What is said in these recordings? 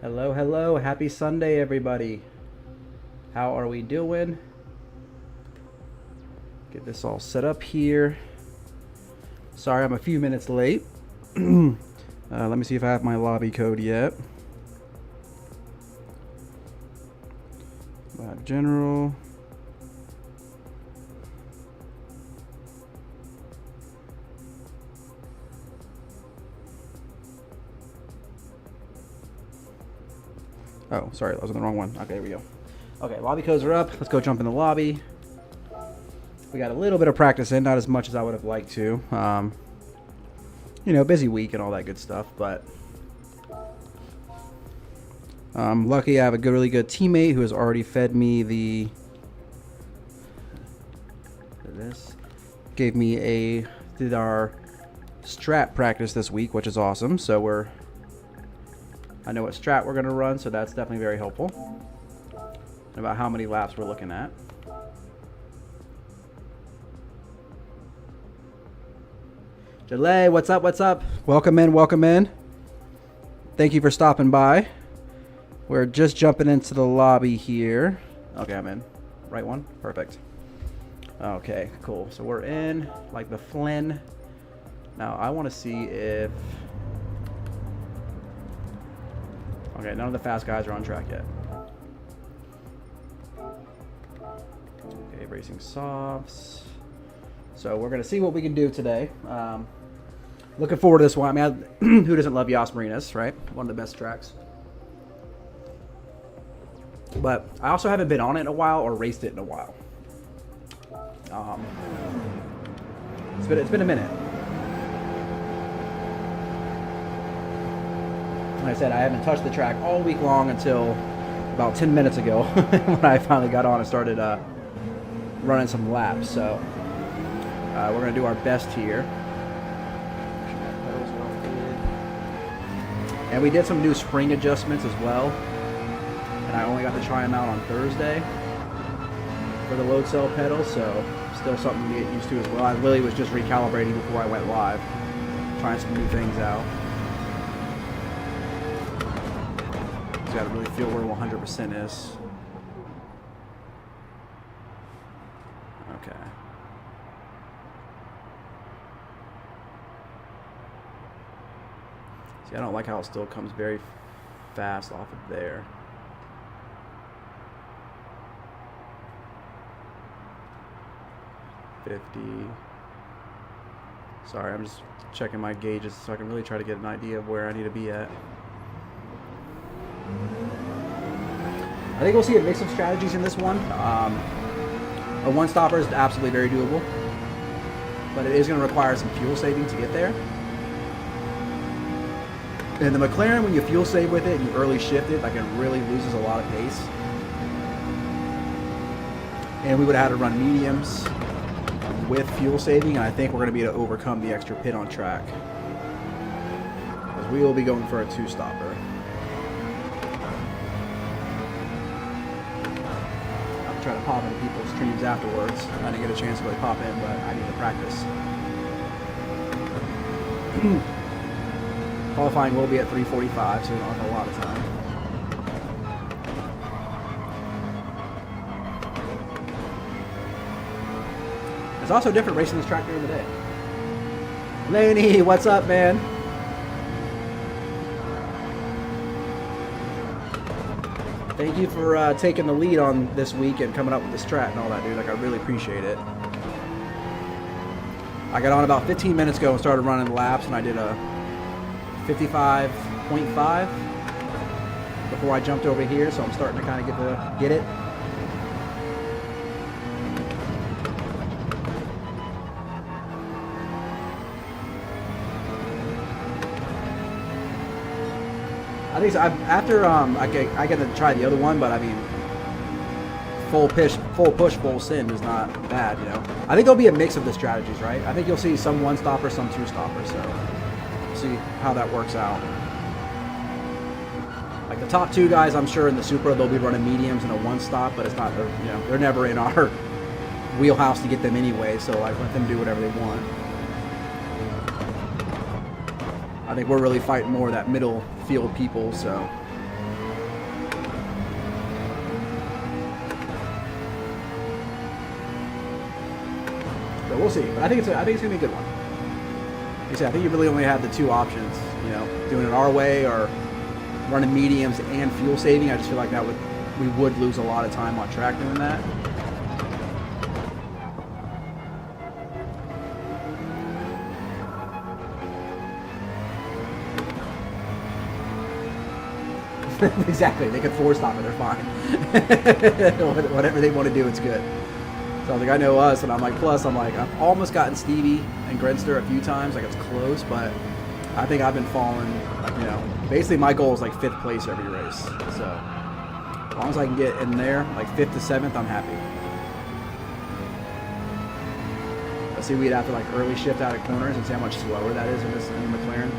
Hello, hello. Happy Sunday, everybody. How are we doing? Get this all set up here. Sorry, I'm a few minutes late. Let me see if I have my lobby code yet. Lab General. Oh, sorry, that was the wrong one. Okay, here we go. Okay, lobby codes are up. Let's go jump in the lobby. We got a little bit of practice in, not as much as I would have liked to. You know, busy week and all that good stuff, but I'm lucky I have a really good teammate who has already fed me did our strat practice this week, which is awesome. So I know what strat we're going to run, so that's definitely very helpful. About how many laps we're looking at. Delay, what's up, what's up? Welcome in, welcome in. Thank you for stopping by. We're just jumping into the lobby here. Okay, I'm in. Right one? Perfect. Okay, cool. So we're in, like the Flynn. Now, I want to see if... Okay, none of the fast guys are on track yet. Okay, racing softs. So we're going to see what we can do today. Looking forward to this one. I mean, who doesn't love Yas Marinas, right? One of the best tracks. But I also haven't been on it in a while or raced it in a while. It's been a minute. Like I said, I haven't touched the track all week long until about 10 minutes ago when I finally got on and started running some laps. So we're going to do our best here. And we did some new spring adjustments as well. And I only got to try them out on Thursday for the load cell pedal, so still something to get used to as well. I really was just recalibrating before I went live, trying some new things out. Just got to really feel where 100% is. Okay. See, I don't like how it still comes very fast off of there. Sorry, I'm just checking my gauges so I can really try to get an idea of where I need to be at. I think we'll see a mix of strategies in this one. A one-stopper is absolutely very doable, but it is going to require some fuel saving to get there. And the McLaren, when you fuel save with it and you early shift it, like it really loses a lot of pace. And we would have had to run mediums with fuel saving, and I think we're going to be able to overcome the extra pit on track. Because we will be going for a two-stopper. I'm trying to pop into people's streams afterwards. I didn't get a chance to really pop in, but I need to practice. Qualifying will be at 3:45, so we don't have a lot of time. It's also different racing this track during the day. Laney, what's up, man? Thank you for taking the lead on this week and coming up with this strat and all that, dude. Like, I really appreciate it. I got on about 15 minutes ago and started running laps, and I did a 55.5 before I jumped over here, so I'm starting to kind of get it. I think so. After I get to try the other one, but I mean, full push, full send is not bad, you know. I think there'll be a mix of the strategies, right? I think you'll see some one stopper, some two stoppers. So we'll see how that works out. Like the top two guys, I'm sure in the Supra they'll be running mediums and a one stop, but it's not, you know, they're never in our wheelhouse to get them anyway. So like let them do whatever they want. I think we're really fighting more of that middle field people, so. So we'll see, but I think it's gonna be a good one. Like I said, I think you really only have the two options, you know, doing it our way or running mediums and fuel saving. I just feel like we would lose a lot of time on track doing that. Exactly, they could force stop it, they're fine. Whatever they want to do, it's good. So I was like, I know us, and I'm like, plus I'm like, I've almost gotten Stevie and Grenster a few times, like it's close, but I think I've been falling, like, you know, basically my goal is like 5th place every race. So as long as I can get in there, like 5th to 7th, I'm happy. Let's see, we'd have to like early shift out of corners and see how much slower that is in the McLaren.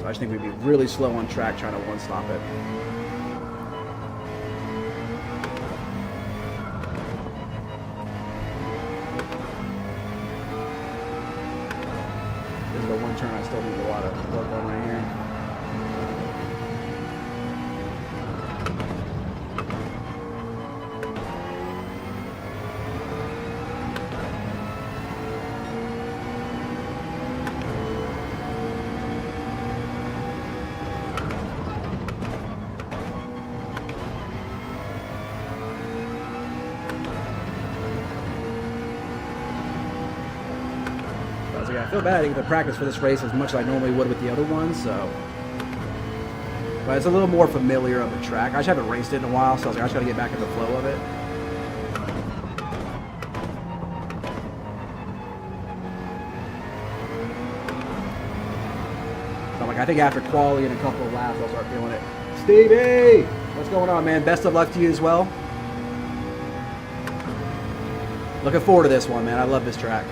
So I just think we'd be really slow on track trying to one-stop it. Turn I still need a lot of work on right here. I feel bad I didn't get to practice for this race as much as I normally would with the other ones, so. But it's a little more familiar of a track. I just haven't raced it in a while, so I was like, I just got to get back in the flow of it. So I'm like, I think after quali and a couple of laps, I'll start feeling it. Stevie! What's going on, man? Best of luck to you as well. Looking forward to this one, man. I love this track.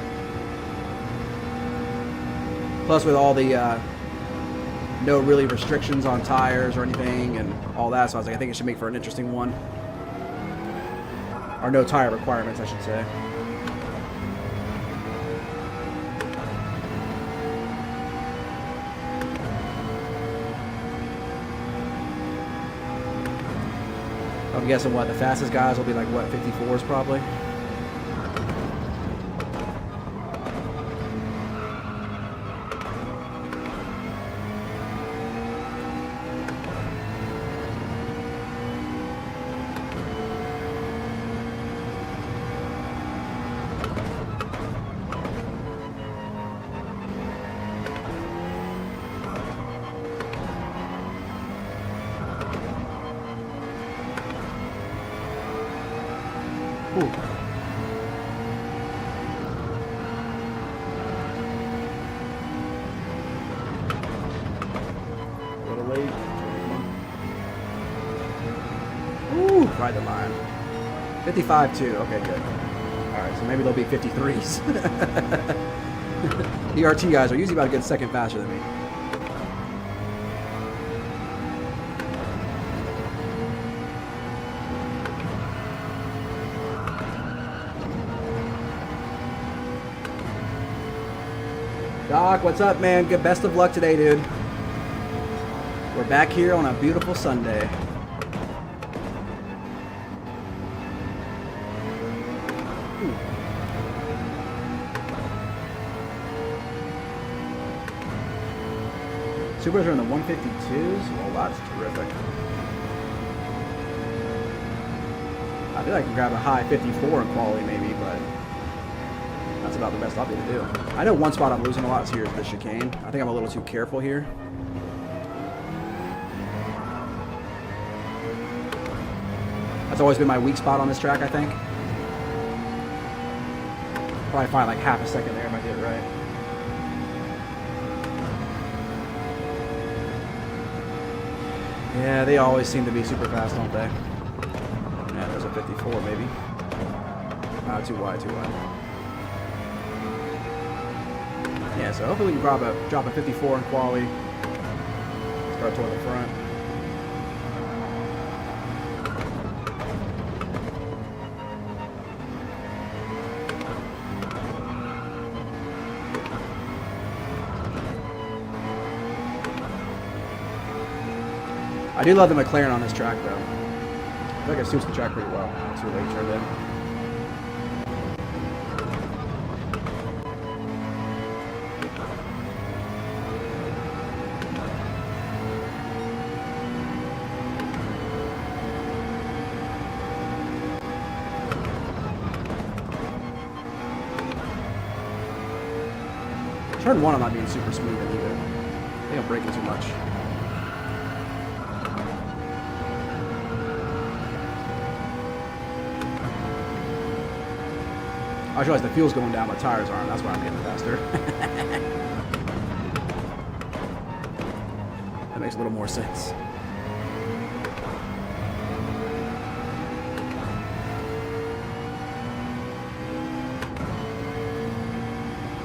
Plus with all the no really restrictions on tires or anything and all that, so I was like, I think it should make for an interesting one. Or no tire requirements, I should say. I'm guessing what, the fastest guys will be like, what, 54s probably? Ooh. A little late. Ooh, right the line. 55 too. Okay, good. Alright, so maybe they'll be 53s. ERT guys are usually about a good second faster than me. Doc, what's up, man? Good, best of luck today, dude. We're back here on a beautiful Sunday. Supers are in the 152s. Well, that's terrific. I feel like I can grab a high 54 in quality, maybe, but that's about the best I'll be able to do. I know one spot I'm losing a lot is here is the chicane. I think I'm a little too careful here. That's always been my weak spot on this track, I think. Probably find like half a second there if I did it right. Yeah, they always seem to be super fast, don't they? Yeah, there's a 54 maybe. Too wide, too wide. Yeah, so hopefully we can drop a 54 in quali. Start toward the front. I do love the McLaren on this track, though. I feel like it suits the track pretty well. It's really turned in. Turn 1 I'm not being super smooth in either. I think I'm braking too much. I realize the fuel's going down, my tires aren't. That's why I'm getting faster. That makes a little more sense.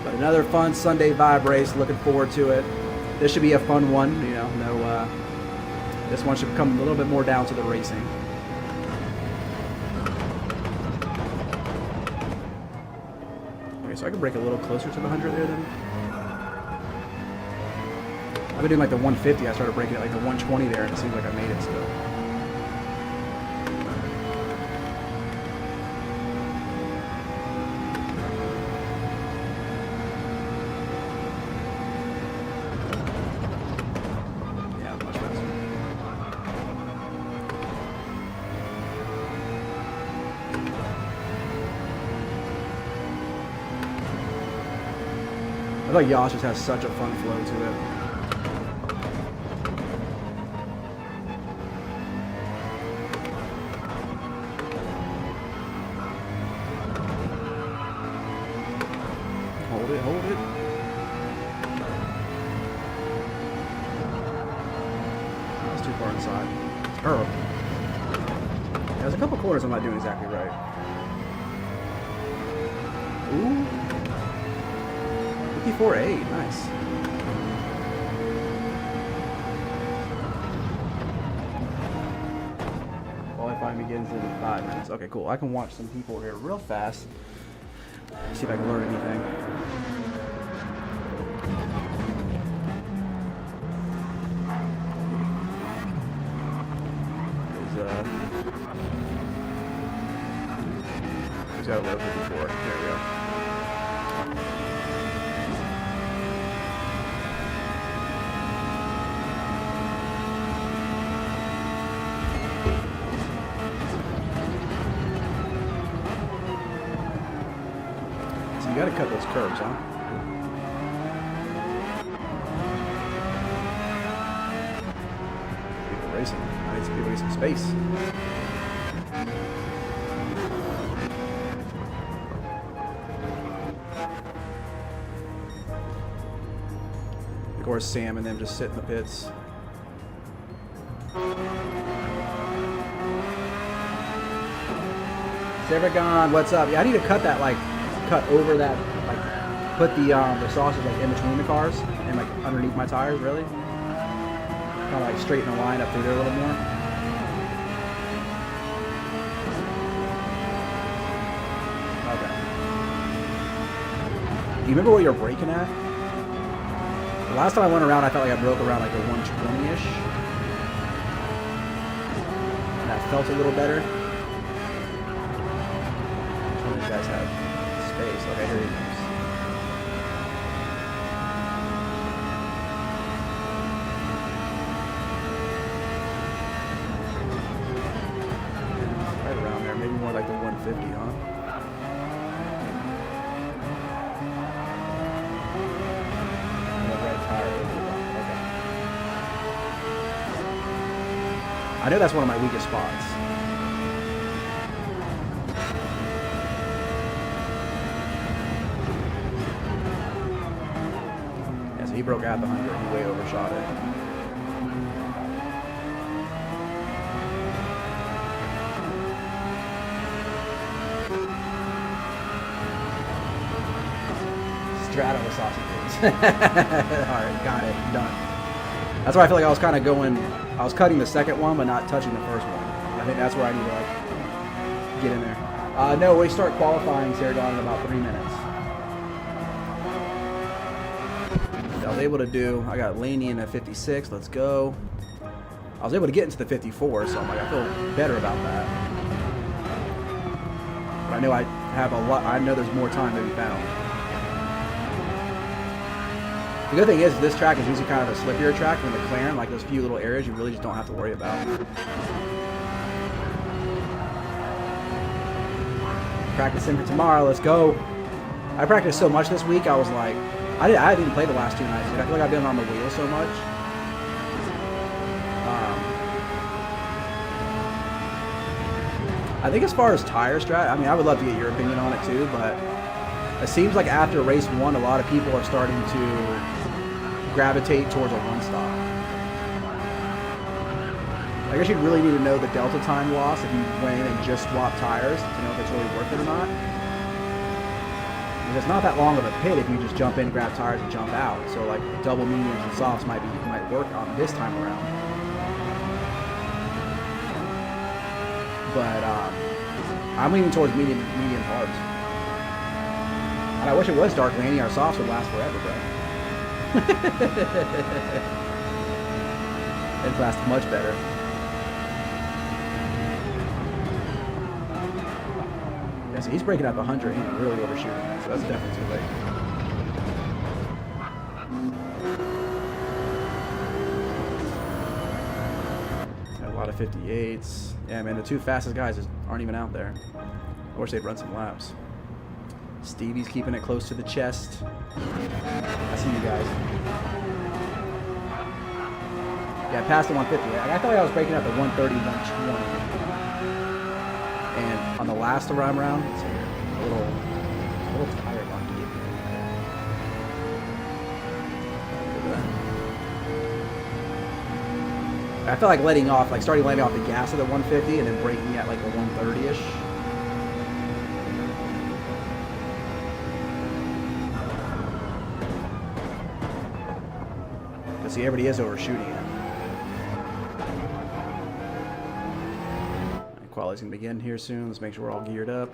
But another fun Sunday vibe race. Looking forward to it. This should be a fun one. You know, this one should come a little bit more down to the racing. So I can brake a little closer to the 100 there then. I've been doing like the 150. I started braking at like the 120 there, and it seems like I made it still. Yeah, much faster. I feel like Yas just has such a fun flow to it. Hold it, hold it. That's too far inside. Terrible. Yeah, there's a couple corners I'm not doing exactly right. Ooh. 54.8, nice. Qualifying begins in 5 minutes. Okay, cool. I can watch some people here real fast. See if I can learn anything. He's got a low 54. There we go. You gotta cut those curves, huh? People racing. I need some people to get some space. Of course, Sam and them just sit in the pits. Severagon, what's up? Yeah, I need to cut that cut over that, like put the sausage like in between the cars and like underneath my tires, really. Kind of like straighten the line up through there a little more. Okay. Do you remember what you're braking at? The last time I went around, I felt like I broke around like a 120-ish. And that felt a little better. Which one of you guys have? Space. Okay, here he comes. Right around there, maybe more like the 150, huh? And the red tire over the bottom. Okay. I know that's one of my weakest spots. He broke out the 100. He way overshot it. Straddle the sausages. Alright, got it. Done. That's why I feel like I was kind of going... I was cutting the second one, but not touching the first one. I think that's where I need to, like, get in there. No, we start qualifying Sargon in about 3 minutes. I was able to do, I got Laney in at 56, let's go. I was able to get into the 54, so I'm like, I feel better about that. But I know I have a lot. I know there's more time to be found. The good thing is this track is usually kind of a slippier track than the McLaren. Like those few little areas, you really just don't have to worry about. Practicing for tomorrow. Let's go. I practiced so much this week. I was like, I didn't even play the last 2 nights. I feel like I've been on the wheel so much. I think as far as tire strat, I mean, I would love to get your opinion on it too, but it seems like after race 1, a lot of people are starting to gravitate towards a one-stop. I guess you'd really need to know the delta time loss if you went in and just swapped tires to know if it's really worth it or not. Because it's not that long of a pit if you just jump in, grab tires, and jump out. So like double mediums and softs might work on this time around. But I'm leaning towards medium harbs. And I wish it was dark landing. Our softs would last forever, bro. It'd last much better. Yeah, so he's breaking up 100 and really overshooting that, so that's definitely too late. Got a lot of 58s. Yeah, man, the 2 fastest guys aren't even out there. I wish they'd run some laps. Stevie's keeping it close to the chest. I see you guys. Yeah, past the 150. I thought I was breaking out the 130, 120. And on the last run round, it's a little tire on to get me. I felt like letting off, starting letting off the gas at the 150 and then braking at like the 130-ish. See, everybody is overshooting it. Quality's gonna begin here soon. Let's make sure we're all geared up.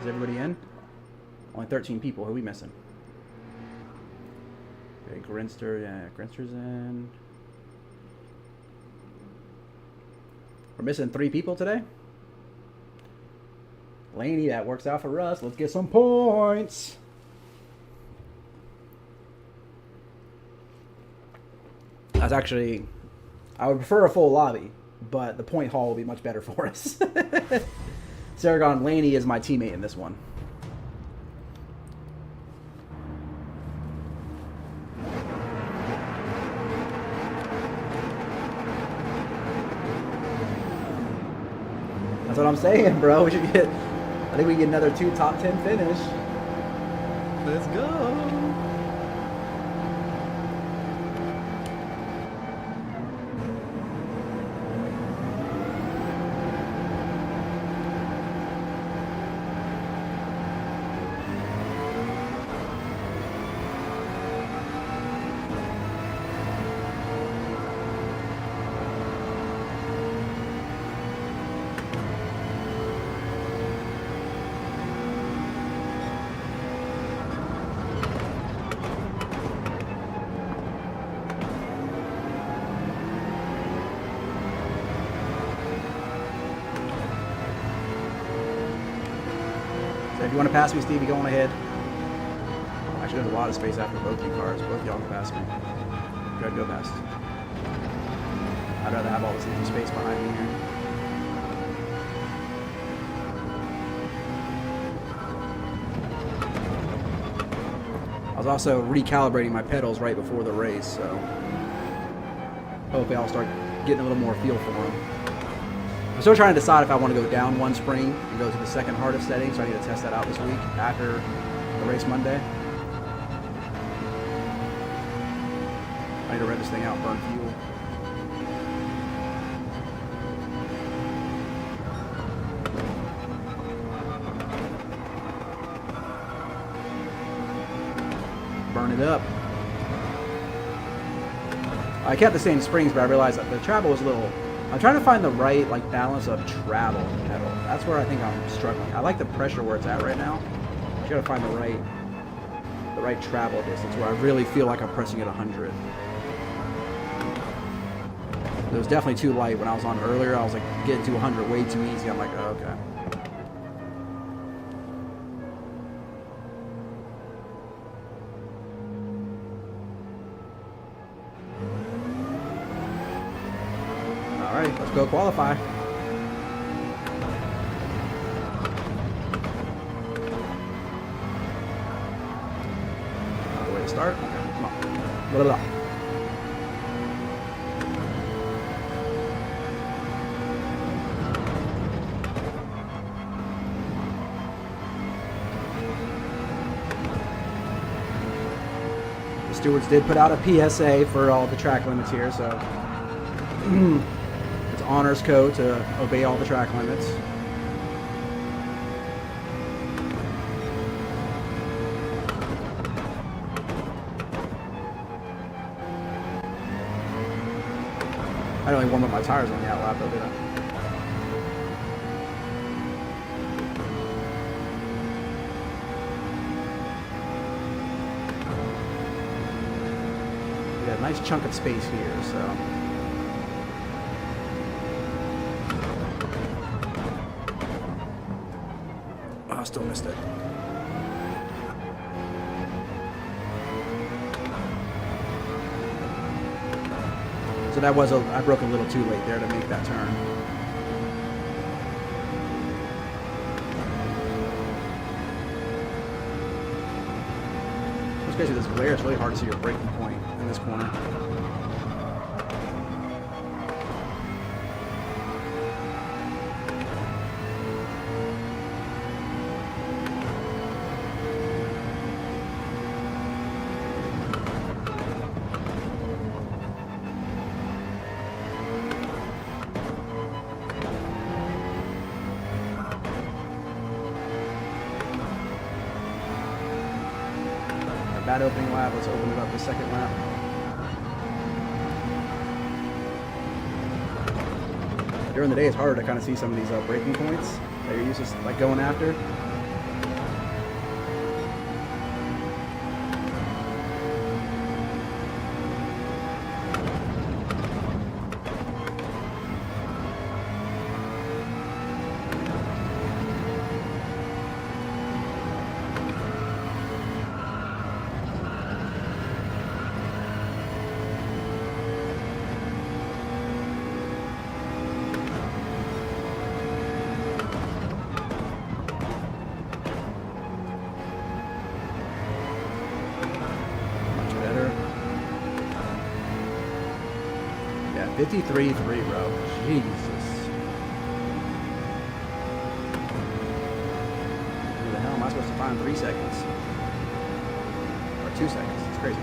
Is everybody in? Only 13 people. Who are we missing? Okay, Grinster. Yeah, Grinster's in. We're missing 3 people today. Laney, that works out for us. Let's get some points. I would prefer a full lobby, but the point haul will be much better for us. Saragon Laney is my teammate in this one. That's what I'm saying, bro. We should get, I think we get another 2 top 10 finish. Let's go. If you want to pass me, Stevie, go on ahead. Actually, there's a lot of space after both you cars. Both y'all can pass me. Go ahead, go past. I'd rather have all this empty space behind me here. I was also recalibrating my pedals right before the race, so hopefully I'll start getting a little more feel for them. I'm still trying to decide if I want to go down 1 spring and go to the second hardest setting, so I need to test that out this week after the race Monday. I need to rent this thing out, burn fuel. Burn it up. I kept the same springs, but I realized that the travel was a little... I'm trying to find the right balance of travel pedal. That's where I think I'm struggling. I like the pressure where it's at right now. You gotta find the right travel distance where I really feel like I'm pressing at 100. It was definitely too light when I was on earlier. I was like getting to 100 way too easy. I'm like, oh, okay. All right, let's go qualify. Way to start. Okay, come on. Blah, blah, blah. Stewards did put out a PSA for all the track limits here, so it's honors code to obey all the track limits. I didn't really warm up my tires on the out lap though, did I? Nice chunk of space here, so. Oh, I still missed it. So that was I broke a little too late there to make that turn. Especially this glare, it's really hard to see your braking point in this corner. Bad opening lap, let's open it up the second lap. During the day it's harder to kind of see some of these braking points that you're used to like going after. Yeah, 53.3, bro. Jesus. Who the hell am I supposed to find 3 seconds? Or 2 seconds. It's crazy.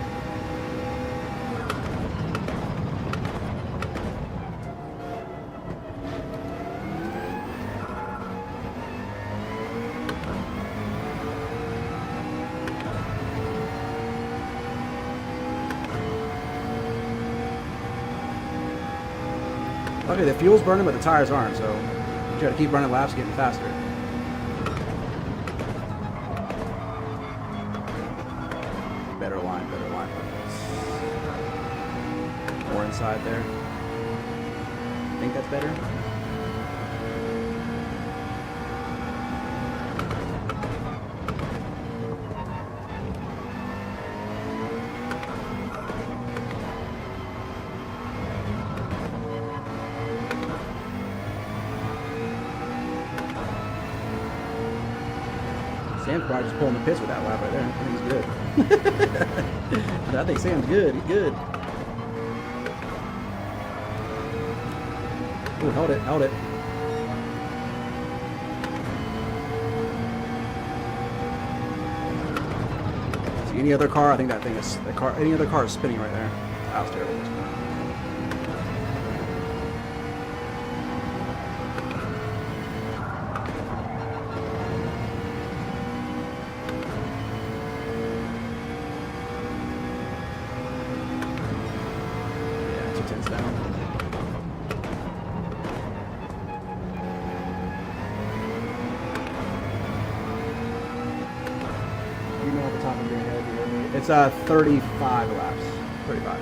Okay, the fuel's burning, but the tires aren't, so you try to keep running laps, getting faster. Better line. More inside there. I think that's better. Sam's probably just pulling the pits with that lap right there. I think he's good. I think Sam's good. He's good. Ooh, held it. See, any other car, I think that thing is, any other car is spinning right there. That was terrible. It's 35 laps. 35.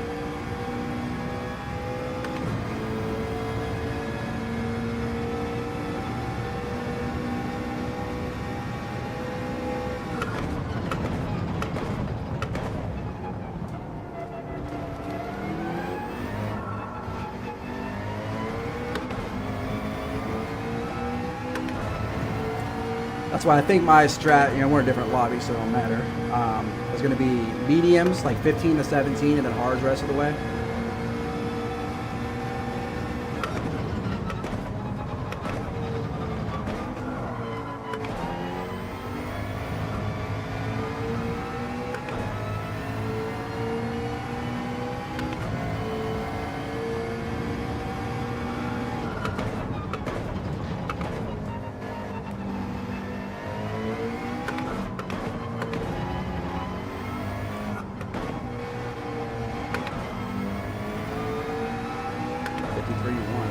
That's why I think my strat, you know, we're in different lobbies, so it don't matter. It's going to be mediums, like 15 to 17, and then hards the rest of the way.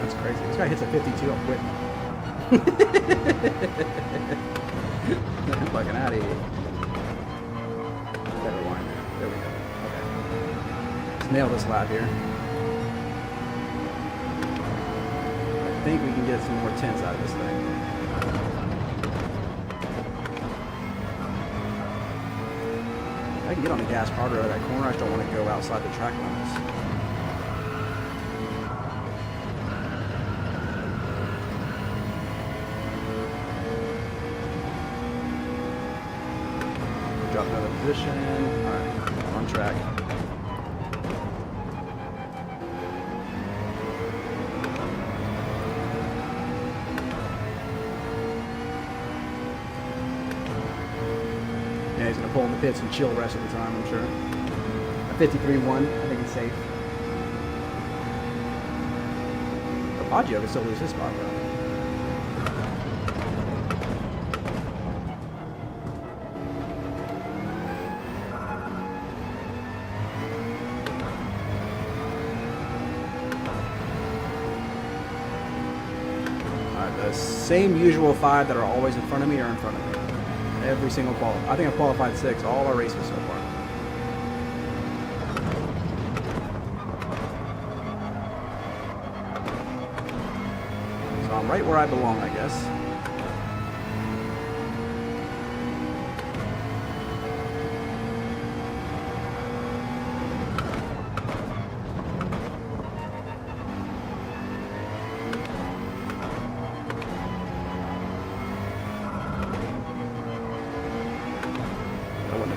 That's crazy. This guy hits a 52 up quick. I'm fucking out of here. Better line there. There we go. Okay. Let's nail this lap here. I think we can get some more tenths out of this thing. I can get on the gas harder out of that corner. I just don't want to go outside the track limits. Drop another position. Alright, on track. Yeah, he's going to pull in the pits and chill the rest of the time, I'm sure. A 53-1, I think it's safe. Baggio can still lose his spot, though. The same usual 5 that are always in front of me are in front of me. Every single qualify. I think I've qualified 6 all our races so far. So I'm right where I belong, I guess.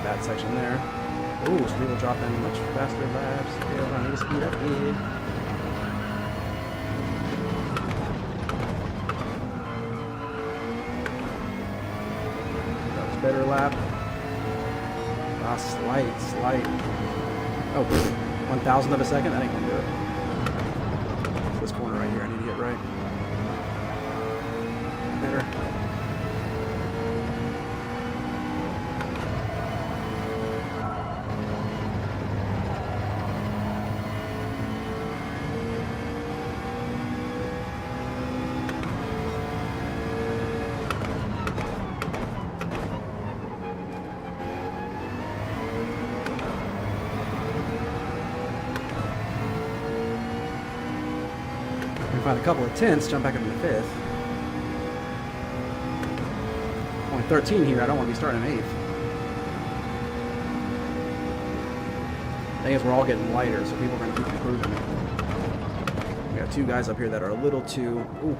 That section there. Ooh, so people drop in much faster laps. Okay, hold on, I need to speed up here. That was a better lap. Ah, slight. Oh, 1,000th of a second? That ain't gonna do it. It's this corner right here, I need to get right. Better. Find a couple of tenths, jump back up into 5th. Only 13 here, I don't want to be starting in 8th. Thing is, we're all getting lighter, so people are going to keep improving. We got 2 guys up here that are a little too... Ooh.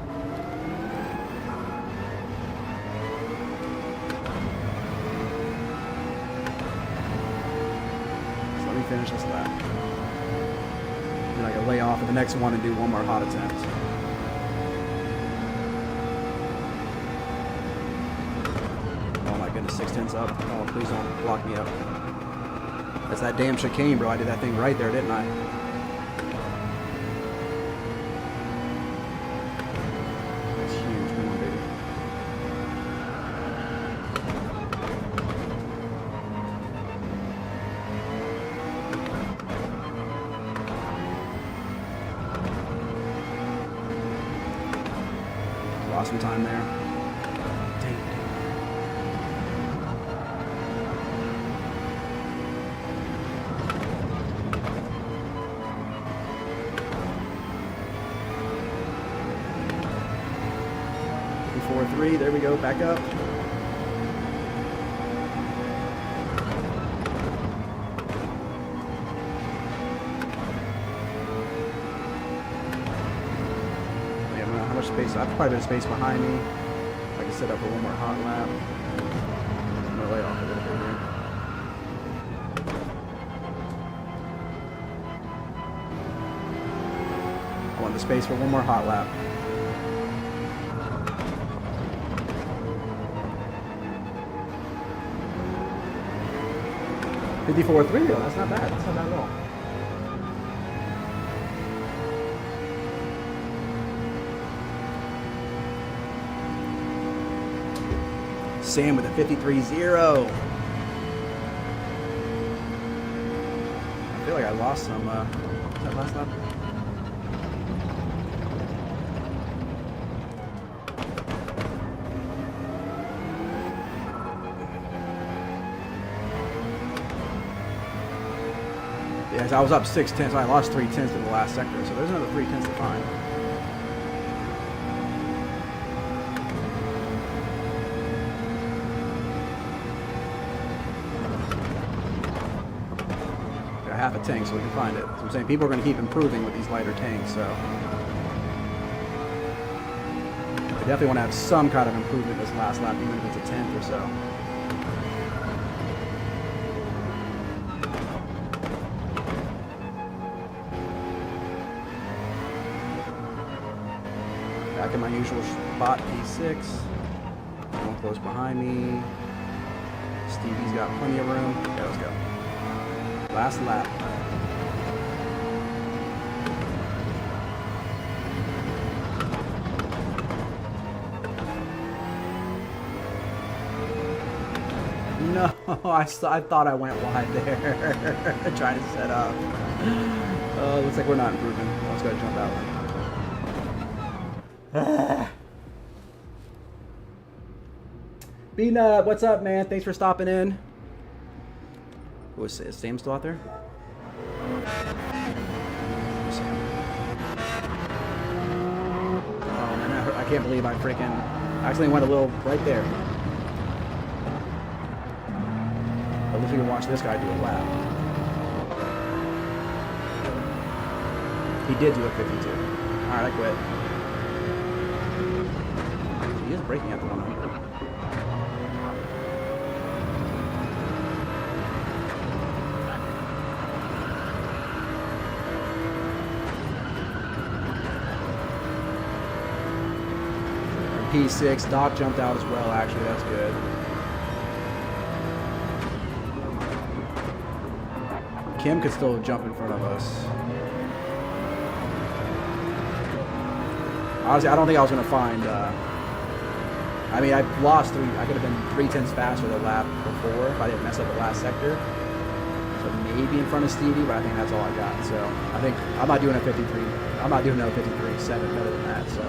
So let me finish this lap. Then I can lay off at the next one and do one more hot attempt. Oh my goodness, 6 tenths up. Oh, please don't block me up. That's that damn chicane, bro. I did that thing right there, didn't I? That's huge. Come on, baby. Lost some time there. Dang. 4-3, there we go, back up. Space. I have quite a bit of space behind me. I can set up for one more hot lap. space for one more hot lap. 54.3 though, that's not bad. That's not bad at all. Sam with a 53.0. I feel like I lost some, was that last lap? Yeah, I was up 6/10, so I lost 3/10 in the last sector, so there's another 3/10 to find. Got half a tank, so we can find it. So I'm saying people are going to keep improving with these lighter tanks, so they definitely want to have some kind of improvement this last lap, even if it's a 10th or so. Back in my usual spot, P6. One close behind me. Stevie's got plenty of room. Okay, let's go. Last lap. No, I thought I went wide there. Trying to set up. Looks like we're not improving. Let's go jump out one. B-Nut, what's up, man? Thanks for stopping in. Is Sam still out there? Oh man, I can't believe I accidentally went a little right there. At least we can watch this guy do a lap. He did do a 52. Alright, I quit. He is braking at the 100. P6, Doc jumped out as well, actually, that's good. Kim could still jump in front of us. Honestly, I don't think I was going to find, I mean, I lost I could have been 3/10 faster the lap before if I didn't mess up the last sector. So maybe in front of Stevie, but I think that's all I got. So I think I'm not doing a 53. I'm not doing another 53.7 better than that, so.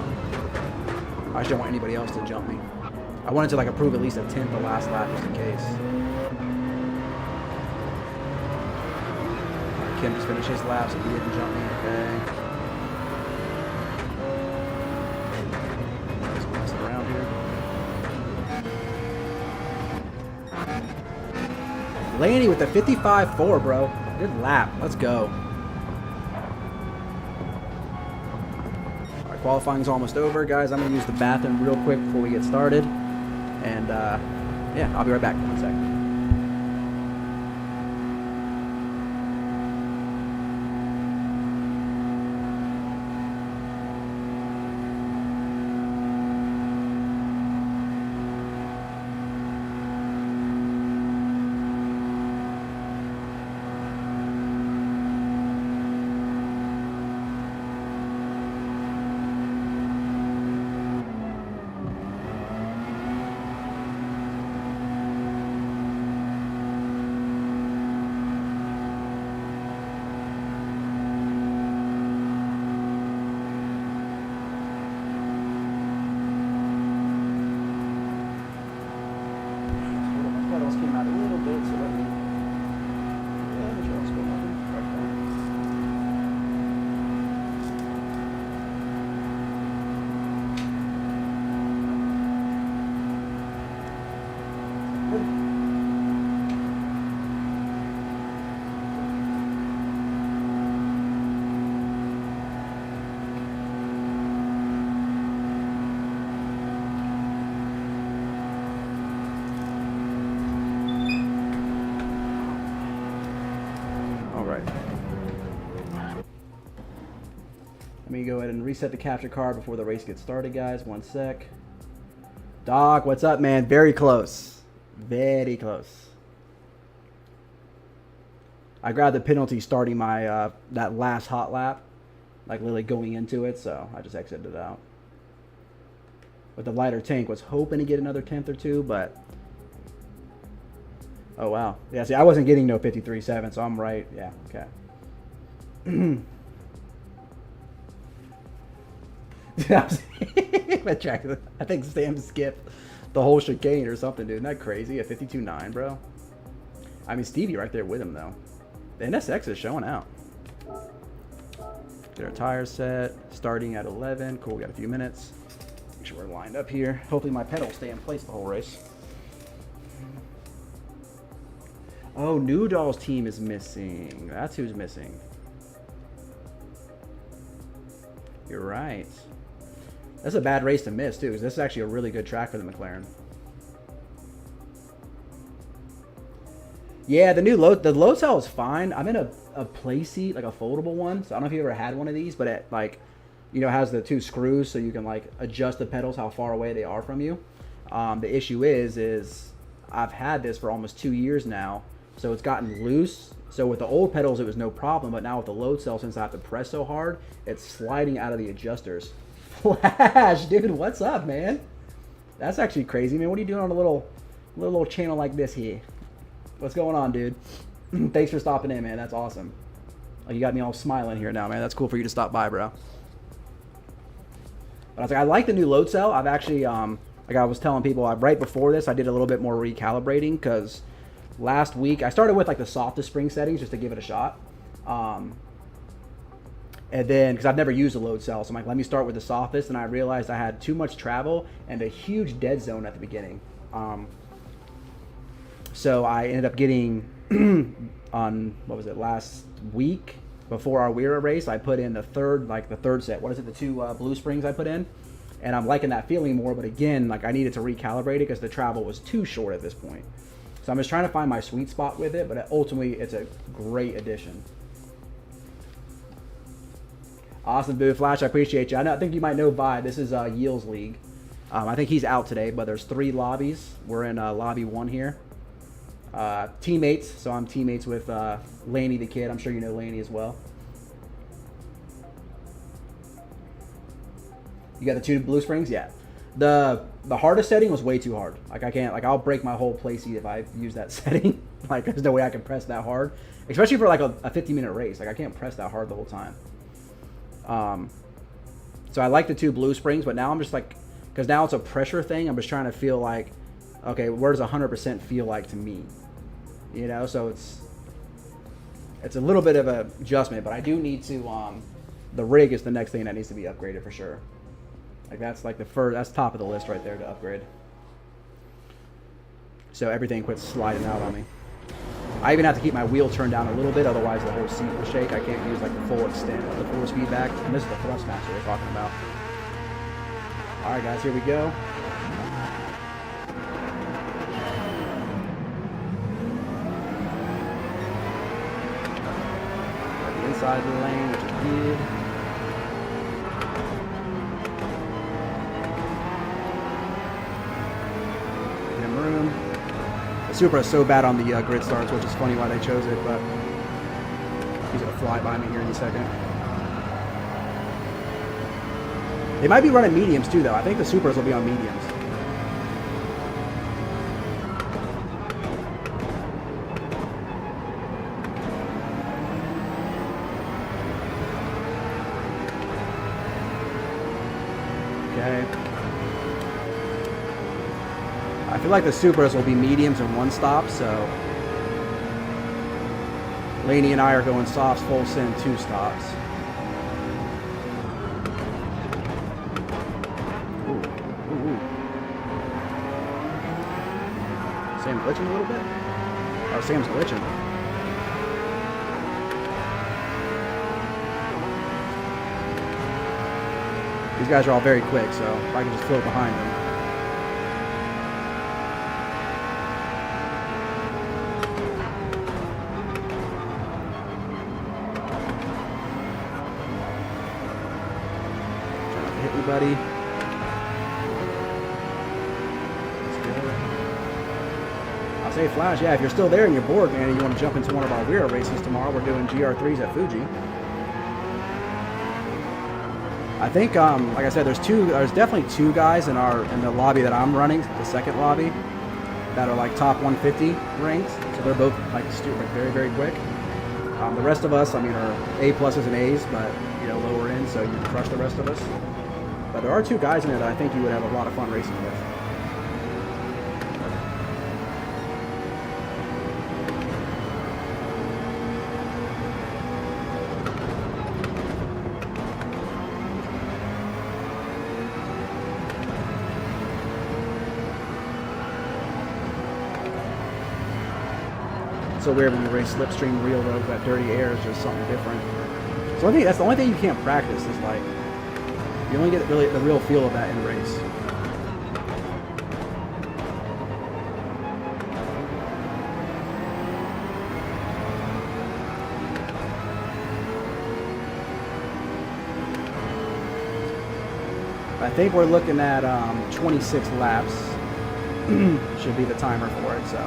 I just don't want anybody else to jump me. I wanted to like approve at least a 10th the last lap just in case. Right, Kim just finished his lap, so he didn't jump me. Okay. Just messing around here. Laney with the 55.4, bro. Good lap. Let's go. Qualifying's almost over, guys. I'm gonna use the bathroom real quick before we get started, and yeah, I'll be right back in 1 second. me go ahead and reset the capture card before the race gets started, guys. 1 sec. Doc, what's up, man? Very close. Very close. I grabbed the penalty starting my that last hot lap, like literally going into it, so I just exited it out. With the lighter tank, was hoping to get another 10th or 2, but oh wow, yeah. See, I wasn't getting no 53.7, so I'm right. Yeah, okay. I think Sam skipped the whole chicane or something, dude. Isn't that crazy? A 52.9, bro. I mean, Stevie right there with him though. The NSX is showing out. Get our tires set. Starting at 11. Cool. We got a few minutes. Make sure we're lined up here. Hopefully my pedals stay in place the whole race. Oh, Newdall's team is missing. That's who's missing. You're right. That's a bad race to miss, too, because this is actually a really good track for the McLaren. Yeah, the low cell is fine. I'm in a play seat, like a foldable one. So I don't know if you ever had one of these, but it, like, you know, has the 2 screws so you can, like, adjust the pedals how far away they are from you. The issue is I've had this for almost 2 years now, so it's gotten loose. So with the old pedals, it was no problem, but now with the load cell, since I have to press so hard, it's sliding out of the adjusters. Flash, dude, what's up, man? That's actually crazy, man. What are you doing on a little channel like this here? What's going on, dude? Thanks for stopping in, man. That's awesome. Oh, you got me all smiling here now, man. That's cool for you to stop by, bro. But I was like, I like the new load cell. I've actually, like I was telling people, right before this, I did a little bit more recalibrating because last week I started with like the softest spring settings just to give it a shot. And then, because I've never used a load cell, so I'm like, let me start with the softest, and I realized I had too much travel and a huge dead zone at the beginning. So I ended up getting, on, what was it, last week, before our WERA race, I put in the third set. What is it, the 2 blue springs I put in? And I'm liking that feeling more, but again, like I needed to recalibrate it because the travel was too short at this point. So I'm just trying to find my sweet spot with it, but ultimately it's a great addition. Awesome, Boo Flash. I appreciate you. I think you might know Vi. This is Yiel's league. I think he's out today, but there's 3 lobbies. We're in lobby 1 here. Teammates. So I'm teammates with Laney the kid. I'm sure you know Laney as well. You got the 2 blue springs? Yeah. The hardest setting was way too hard. Like I can't, like I'll break my whole play seat if I use that setting. Like there's no way I can press that hard. Especially for like a 50-minute race. Like I can't press that hard the whole time. So I like the 2 blue springs, but now I'm just like, because now it's a pressure thing, I'm just trying to feel like, okay, where does 100% feel like to me? You know, so it's a little bit of an adjustment, but I do need to, the rig is the next thing that needs to be upgraded for sure. Like that's like that's top of the list right there to upgrade. So everything quits sliding out on me. I even have to keep my wheel turned down a little bit, otherwise the whole seat will shake. I can't use like the full extent of the force feedback. And this is the Thrustmaster we're talking about. All right, guys, here we go. Got the inside of the lane, which is good. Give him room. The Supra is so bad on the grid starts, which is funny why they chose it, but he's going to fly by me here in a second. They might be running mediums too, though. I think the Supras will be on mediums. Okay. I feel like the Supras will be mediums in 1 stop, so Laney and I are going softs, full send, 2 stops. Ooh. Sam glitching a little bit? Oh, Sam's glitching. These guys are all very quick, so if I can just float behind them. everybody. I'll say, Flash, yeah, if you're still there and you're bored, man, and you want to jump into one of our WERA races tomorrow, we're doing GR3s at Fuji. I think, like I said, there's definitely two guys in the lobby that I'm running, the second lobby, that are like top 150 ranked. So they're both like very, very quick. The rest of us, I mean, are A pluses and A's, but you know, lower end, so you can crush the rest of us. But there are two guys in there that I think you would have a lot of fun racing with. So weird when you race slipstream real road, that dirty air is just something different. So I think that's the only thing you can't practice is like, you only get really the real feel of that in race. I think we're looking at 26 laps should be the timer for it, so.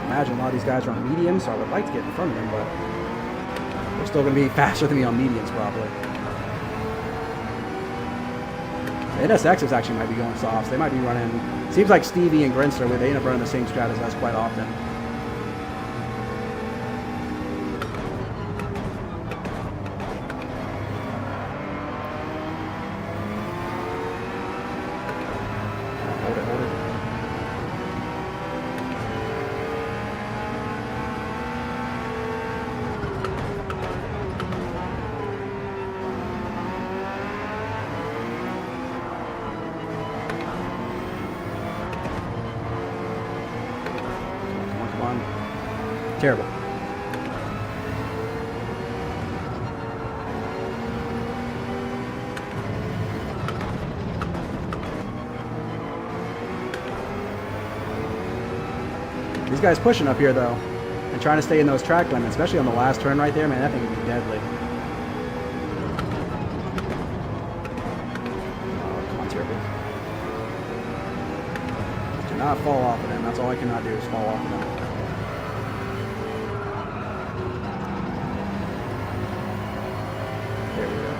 Imagine a lot of these guys are on mediums, so I would like to get in front of them, but they're still going to be faster than me on mediums probably. The NSXs actually might be going softs. They might be running, seems like Stevie and Grenster, they end up running the same strat as us quite often. Terrible. These guys pushing up here though, and trying to stay in those track limits, especially on the last turn right there, man, that thing would be deadly. Oh, come on, terrible. Do not fall off of them. That's all I cannot do is fall off of them. There we go.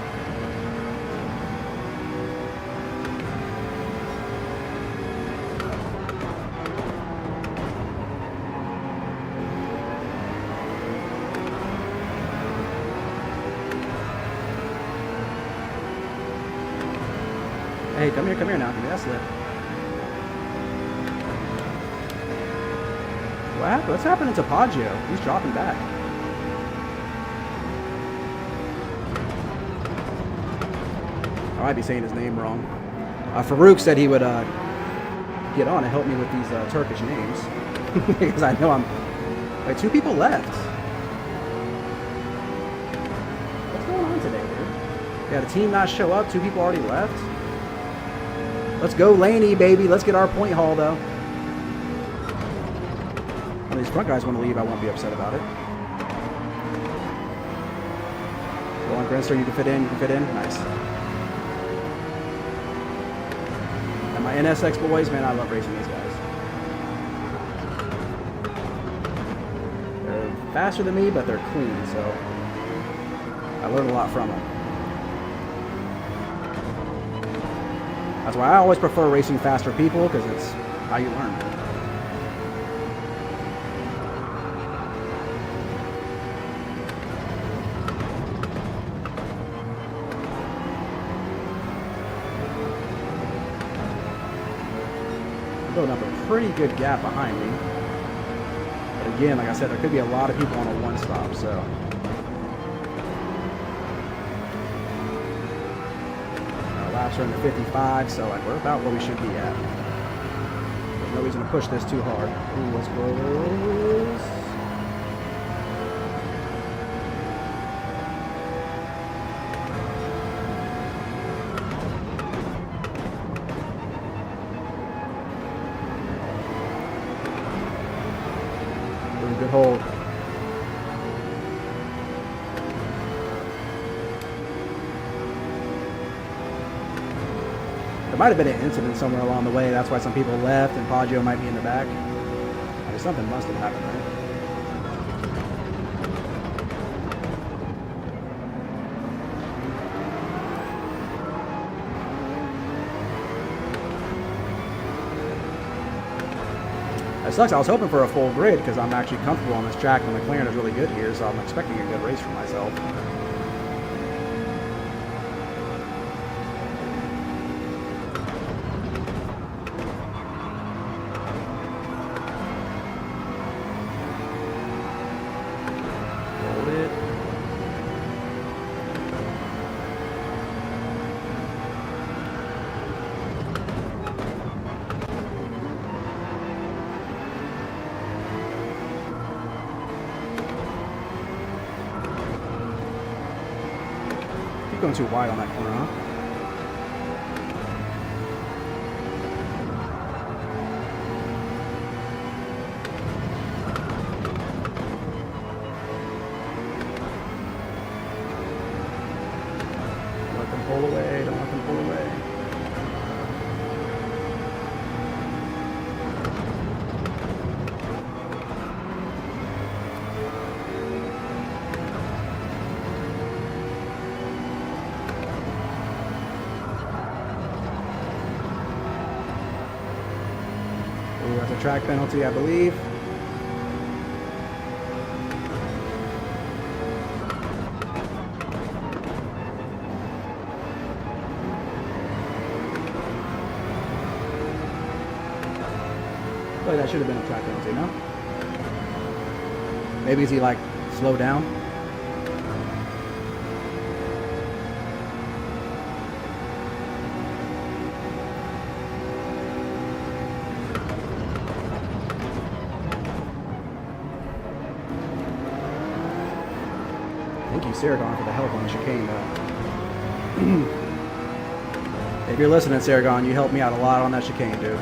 Hey, come here now. Give me that slip. What happened? What's happening to Poggio? He's dropping back. I might be saying his name wrong. Farouk said he would get on and help me with these Turkish names. Because I know I'm... Wait, 2 people left. What's going on today, dude? Yeah, the team not show up. 2 people already left. Let's go Laney, baby. Let's get our point haul, though. When these front guys want to leave, I won't be upset about it. Go on, Grenster. You can fit in. You can fit in. Nice. And my NSX boys, man, I love racing these guys. They're faster than me, but they're clean, so I learn a lot from them. That's why I always prefer racing faster people, because it's how you learn. I'm building up a pretty good gap behind me. But again, like I said, there could be a lot of people on a one stop, so. Laps are in the 55, so like we're about where we should be at. There's no reason to push this too hard. Ooh, let's go. Good hold. There might have been an incident somewhere along the way. That's why some people left and Poggio might be in the back. I mean, something must have happened, right? It sucks. I was hoping for a full grid because I'm actually comfortable on this track. The McLaren is really good here, so I'm expecting a good race for myself. Hold it. Keep going too wide on that corner, huh? Don't let them pull away. Don't let them pull away. Ooh, that's a track penalty, I believe. Boy, that should have been a track penalty, no? Maybe is he like slow down? Thank you, Saragon, for the help on the chicane, though. If you're listening, Saragon, you helped me out a lot on that chicane, dude.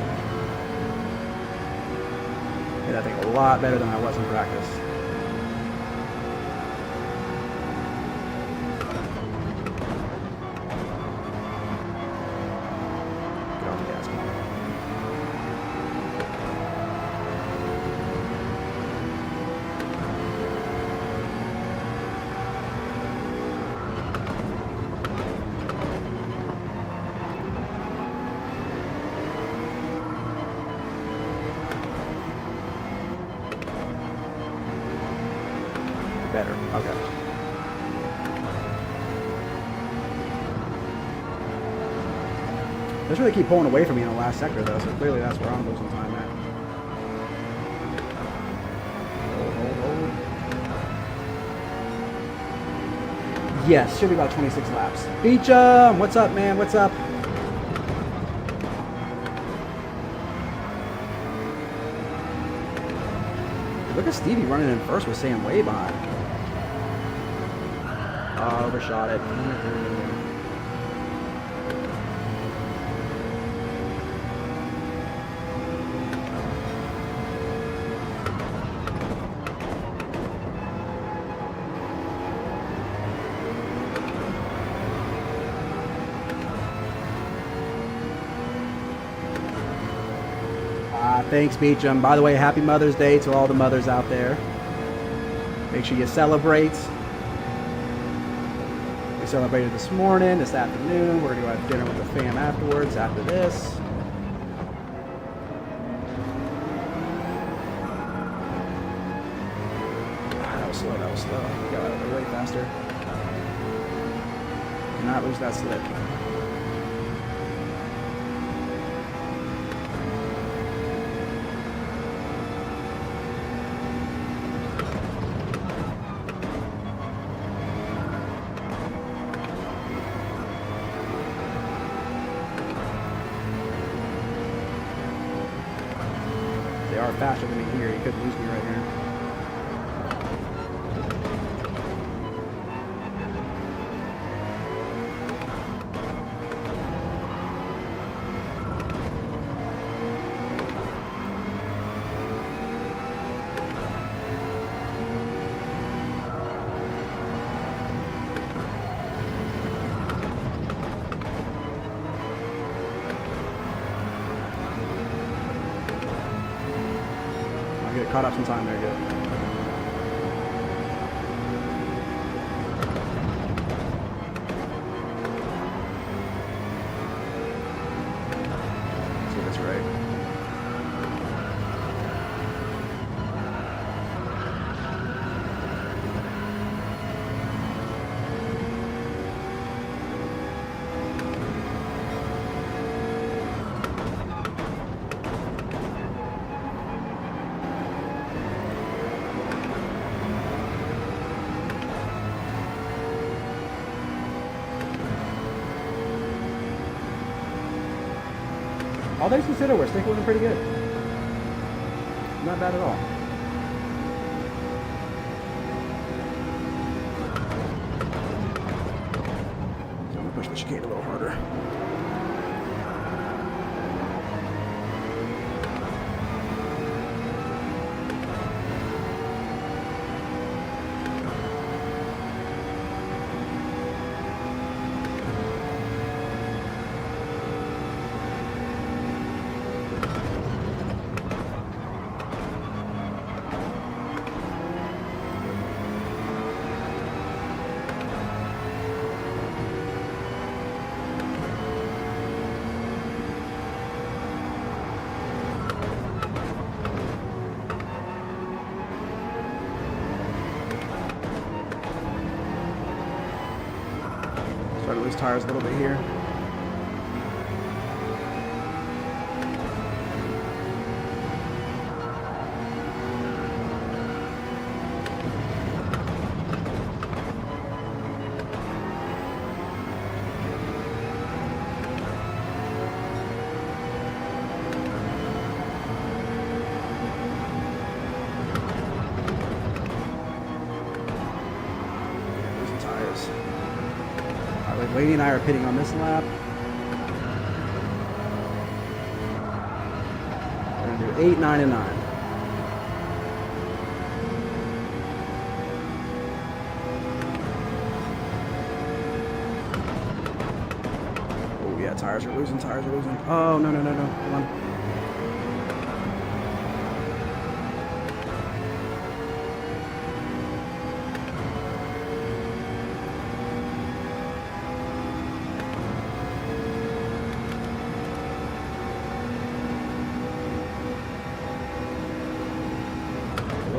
Did I think a lot better than I was in practice. Get off the gas, come on. Better. Okay. They just really keep pulling away from me in the last sector, though, so clearly that's where I'm losing time at. Hold. Yes, should be about 26 laps. Beecham! What's up, man? What's up? Look at Stevie running in first with Sam way behind. Oh, overshot it. Thanks, Beecham. By the way, happy Mother's Day to all the mothers out there. Make sure you celebrate. We celebrated this morning, this afternoon. We're going to go have dinner with the fam afterwards, after this. That was slow, that was slow. Got out of the way faster. Cannot lose that slip. They are faster than me here. You could lose me right here. Get caught up some time there, good. Let's get this right. All things considered, we're sticking with them pretty good. Not bad at all. So I'm gonna push the chicane a little harder. Start to lose tires a little bit here. Losing tires. Lady and I are pitting on this lap. We're going to do 8, 9, and 9. Oh, yeah, tires are losing, tires are losing. Oh, no, no, no, no. Come on.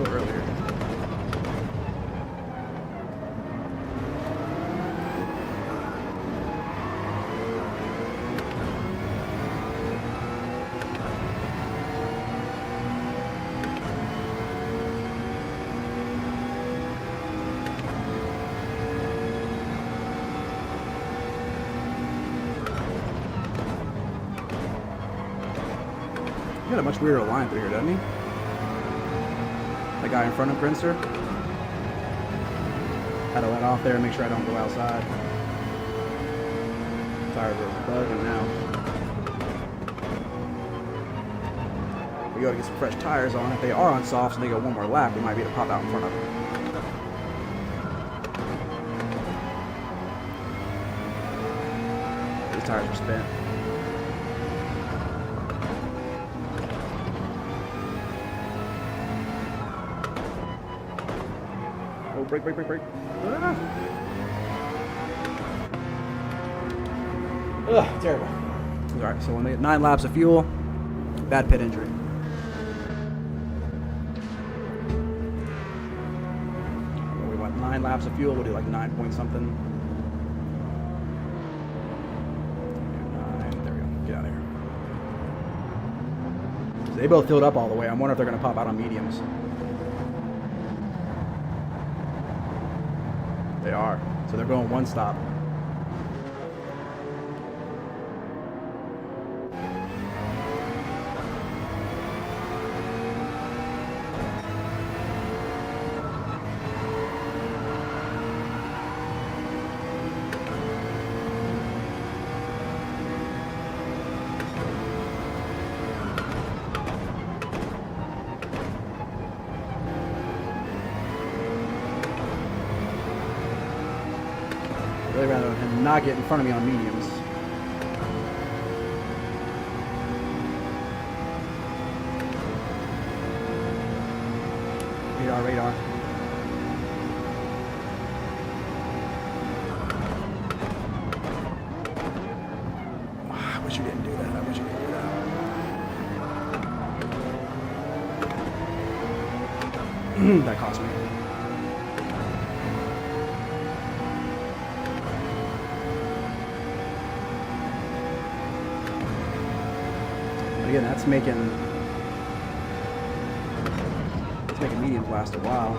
Earlier. He got a much weirder line through here, doesn't he? The guy in front of Grinster. Had to let off there and make sure I don't go outside. Tires are bugging now. We gotta get some fresh tires on. If they are on softs and they go one more lap, we might be able to pop out in front of them. These tires are spent. Oh, brake, brake, brake, brake. Ah. Ugh, terrible. Alright, so when they get 9 laps of fuel, bad pit injury. We went 9 laps of fuel, we'll do like 9 point something. 9, there we go. Get out of here. So they both filled up all the way. I wonder if they're going to pop out on mediums. They are. So they're going one stop. Really rather him not get in front of me on mediums. wish you didn't do that. I wish you didn't do that. That cost me. But again, that's making mediums last a while.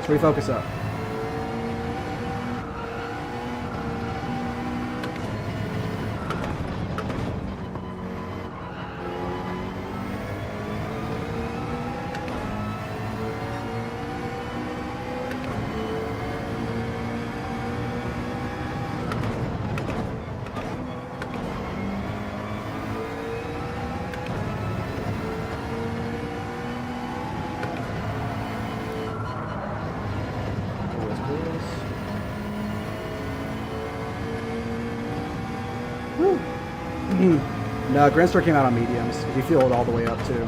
Refocus up. No, Grand Star came out on mediums. You feel it all the way up too.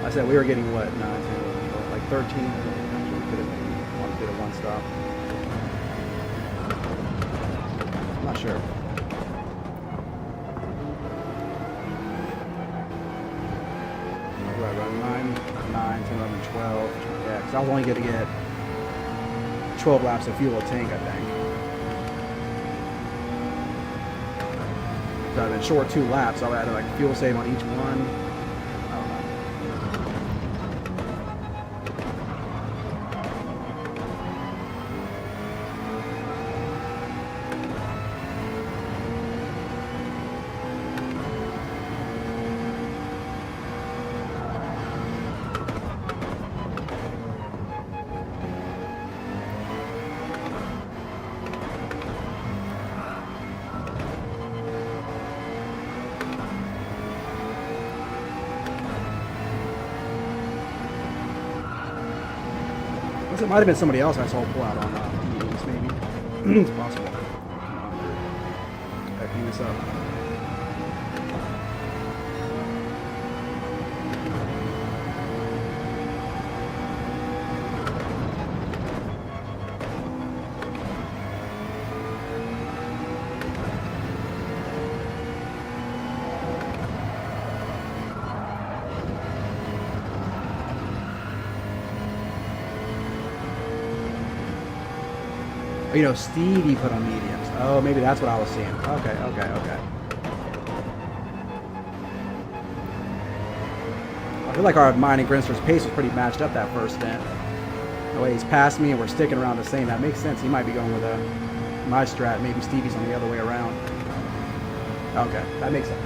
I said we were getting what? 9, 10, like 13. Actually, we could have maybe did a one stop. I'm not sure. Run 9, 10, 11, 12. Yeah, because I was only going to get 12 laps of fuel a tank, I think. So I've been short 2 laps. So I had to like fuel save on each one. I don't know. It might have been somebody else I saw pull out on meetings, maybe. It's possible. Backing this up. You know, Stevie put on mediums. Oh, maybe that's what I was seeing. Okay. I feel like mine and Grinster's pace was pretty matched up that first stint. The way he's passed me and we're sticking around the same, that makes sense. He might be going with my strat. Maybe Stevie's on the other way around. Okay, that makes sense.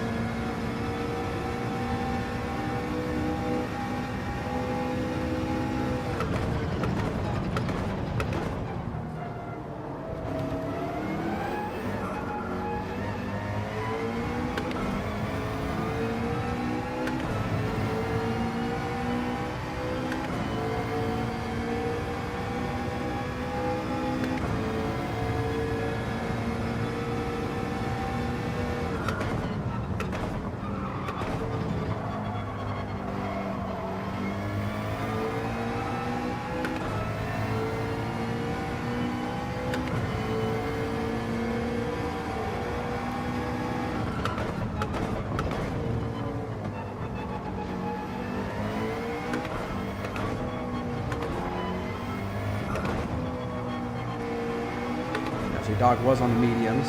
Dog was on the mediums.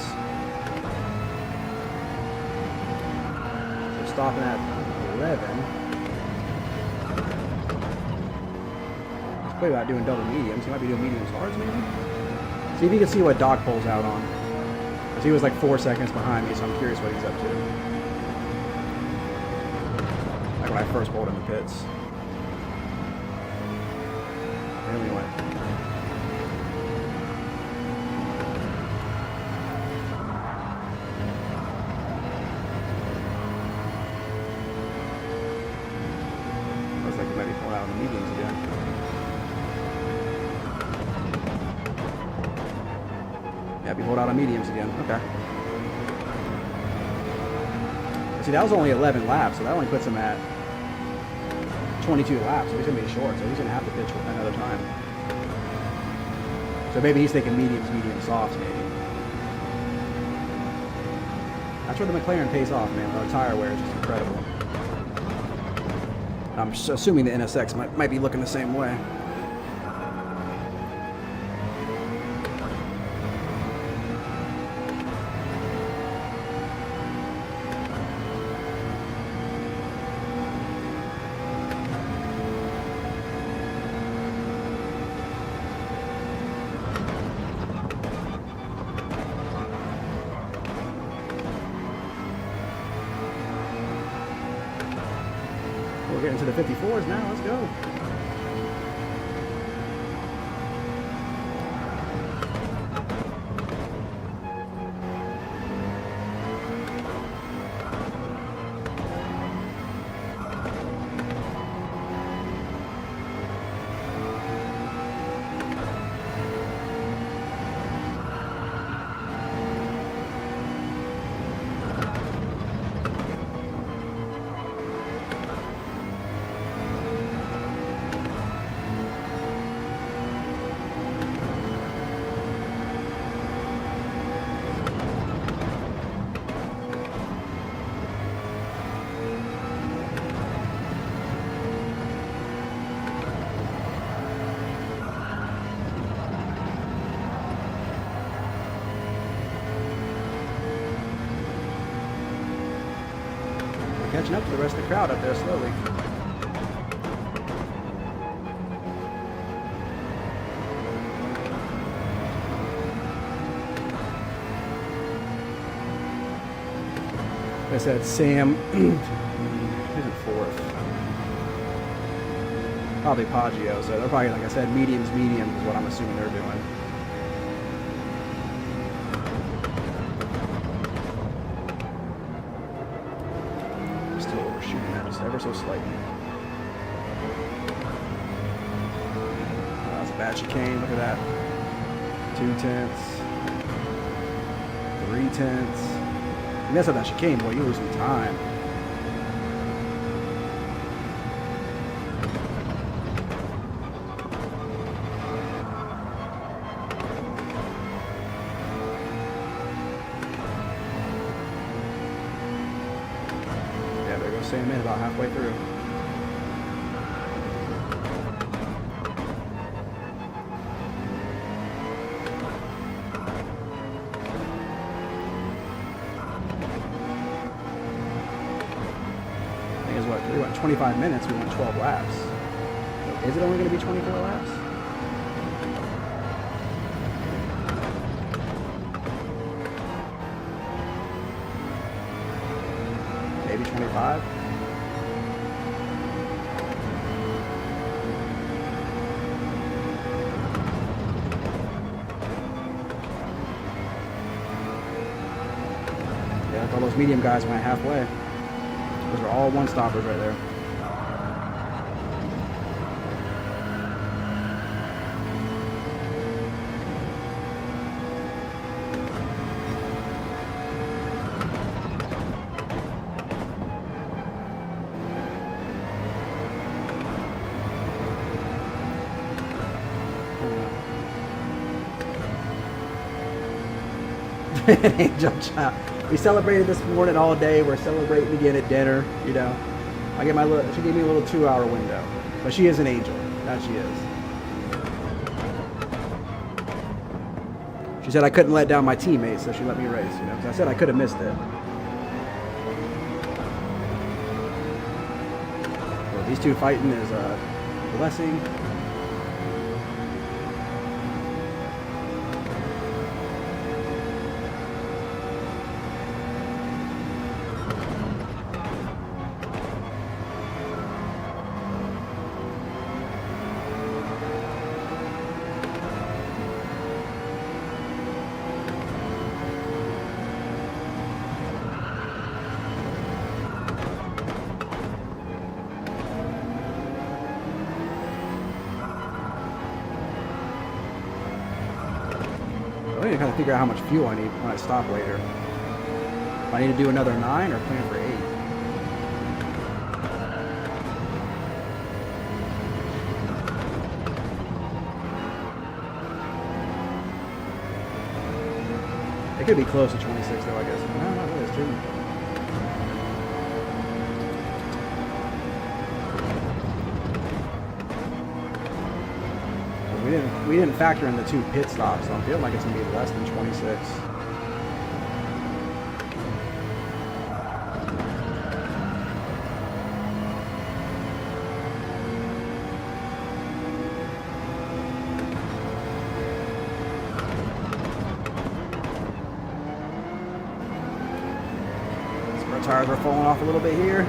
So stopping at 11. He's probably about doing double mediums. He might be doing mediums hards maybe. See if you can see what Doc pulls out on. Because he was like 4 seconds behind me, so I'm curious what he's up to. Like when I first pulled in the pits. There we went. Looks like we might be pulling out on the mediums again. Yeah, we pulled out on mediums again. Okay. See, that was only 11 laps, so that only puts him at 22 laps. So he's going to be short, so he's going to have to pitch another time. So maybe he's thinking mediums, softs, maybe. That's where the McLaren pays off, man. The tire wear is just incredible. I'm assuming the NSX might be looking the same way. We're getting to the 54s now. Let's go. Catching up to the rest of the crowd up there slowly. Like I said, Sam isn't fourth. Probably Paggio, so they're probably, like I said, mediums is what I'm assuming they're doing. Ever so slightly. That's a bad chicane. Look at that. 2/10, 3/10. And that's not that chicane, boy. You're losing time. Same in about halfway through. I think it's what, we went 25 minutes, we went 12 laps. Is it only going to be 24 laps? Maybe 25? All those medium guys went halfway. Those are all one stoppers right there. Angel Child. We celebrated this morning all day. We're celebrating again at dinner. You know, I get my little. She gave me a little 2-hour window, but she is an angel. That she is. She said I couldn't let down my teammates, so she let me race. You know, 'cause I said I could have missed it. So these two fighting is a blessing. need to kind of figure out how much fuel I need when I stop later. If I need to do another 9 or plan for 8. It could be close to 26 though, I guess. No, not really, it's true. We didn't factor in the 2 pit stops, so I'm feeling like it's gonna be less than 26. So our tires are falling off a little bit here.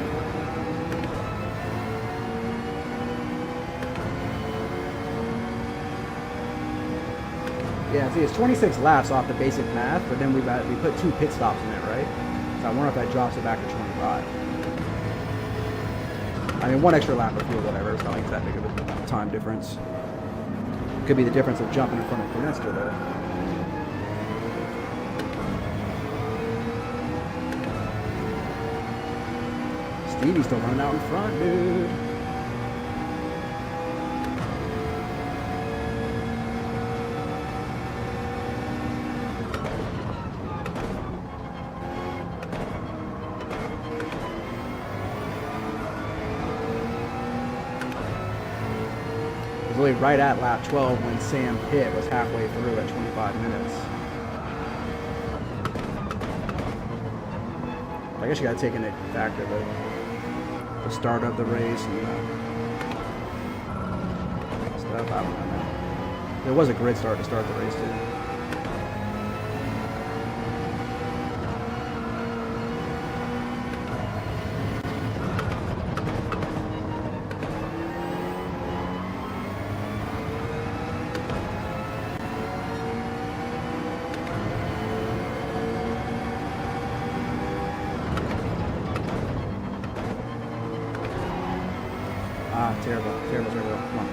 Yeah, see, it's 26 laps off the basic math, but then we put 2 pit stops in it, right? So I wonder if that drops it back to 25. I mean, 1 extra lap of fuel, whatever. It's not like it's that big of a time difference. Could be the difference of jumping in front of Cornester, though. Stevie's still running out in front, dude. Really right at lap 12 when Sam hit was halfway through at 25 minutes. I guess you gotta take into factor the start of the race and stuff. I don't know. There was a grid start to start the race too. Terrible, terrible, terrible. Come on.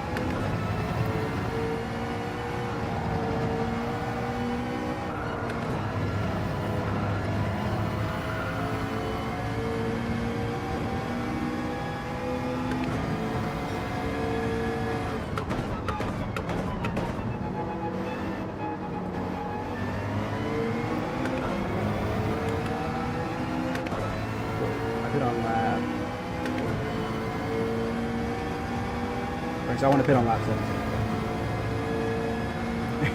I pit on lap. So I want to pit on lap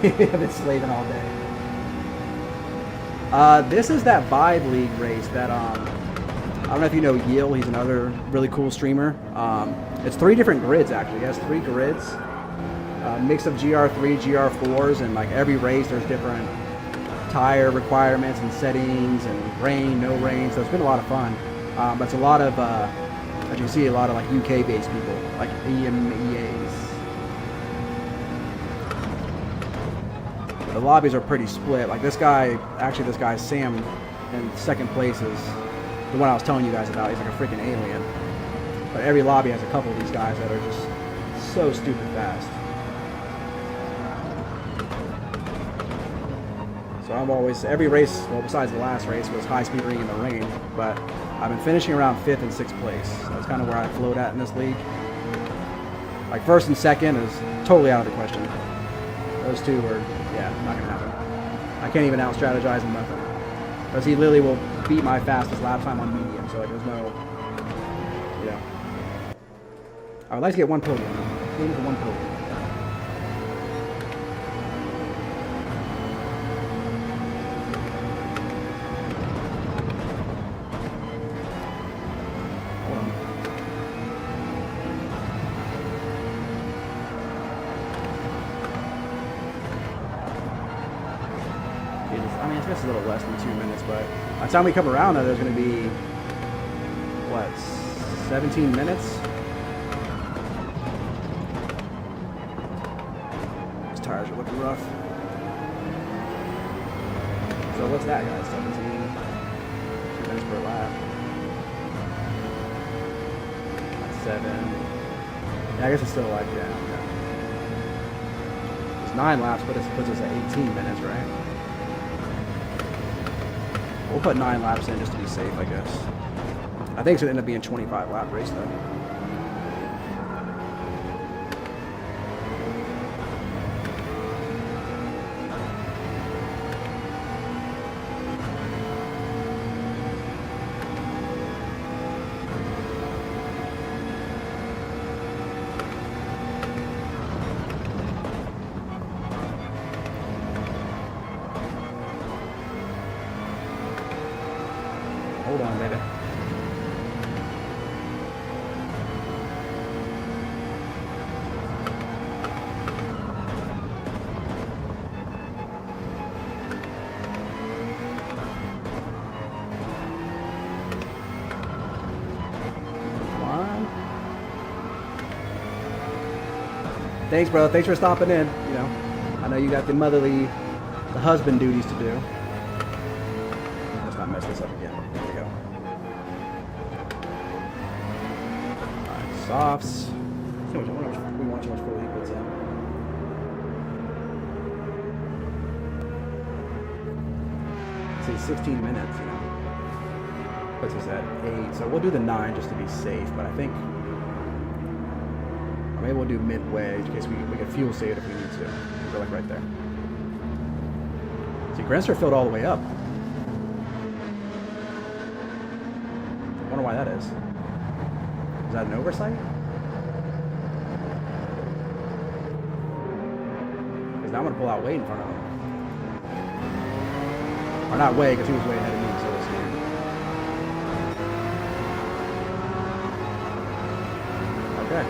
17. I've been slaving all day. This is that Vibe League race that I don't know if you know Yil. He's another really cool streamer. It's 3 different grids actually. He has 3 grids, mix of GR3, GR4s, and like every race there's different tire requirements and settings and rain, no rain. So it's been a lot of fun. But it's a lot of as you see, a lot of like UK-based people, like EMEAs. The lobbies are pretty split. Like this guy, Sam, in 2nd place is the one I was telling you guys about. He's like a freaking alien. But every lobby has a couple of these guys that are just so stupid fast. So I'm always, every race, well besides the last race, was high-speed ring in the rain, but I've been finishing around 5th and 6th place. That's kind of where I float at in this league. Like 1st and 2nd is totally out of the question. Those 2 are, yeah, not gonna happen. I can't even out-strategize him nothing. Because he literally will beat my fastest lap time on medium, so like there's no, yeah. I would like to get 1 podium. Aim for 1 podium. I mean, it's just a little less than 2 minutes, but by the time we come around, though, there's going to be, what, 17 minutes? These tires are looking rough. So what's that, guys? 17, 2 minutes per lap. That's 7. Yeah, I guess it's still like, yeah. It's 9 laps, but it puts us at 18 minutes, right? We'll put 9 laps in just to be safe, I guess. I think it's going to end up being a 25 lap race though. Hold on, baby. Thanks, bro. Thanks for stopping in. You know, I know you got the husband duties to do. Let's not mess this up again. There we go. Alright, softs. We want too much fuel he puts in. See, 16 minutes, you know. Puts us at 8. So we'll do the 9 just to be safe, but I think maybe we'll do midway in case we can fuel save it if we need to. We'll go like right there. See, Grandster filled all the way up. I wonder why that is. Is that an oversight? Because now I'm going to pull out way in front of him. Or not way, because he was way ahead of me, so we'll see. Okay.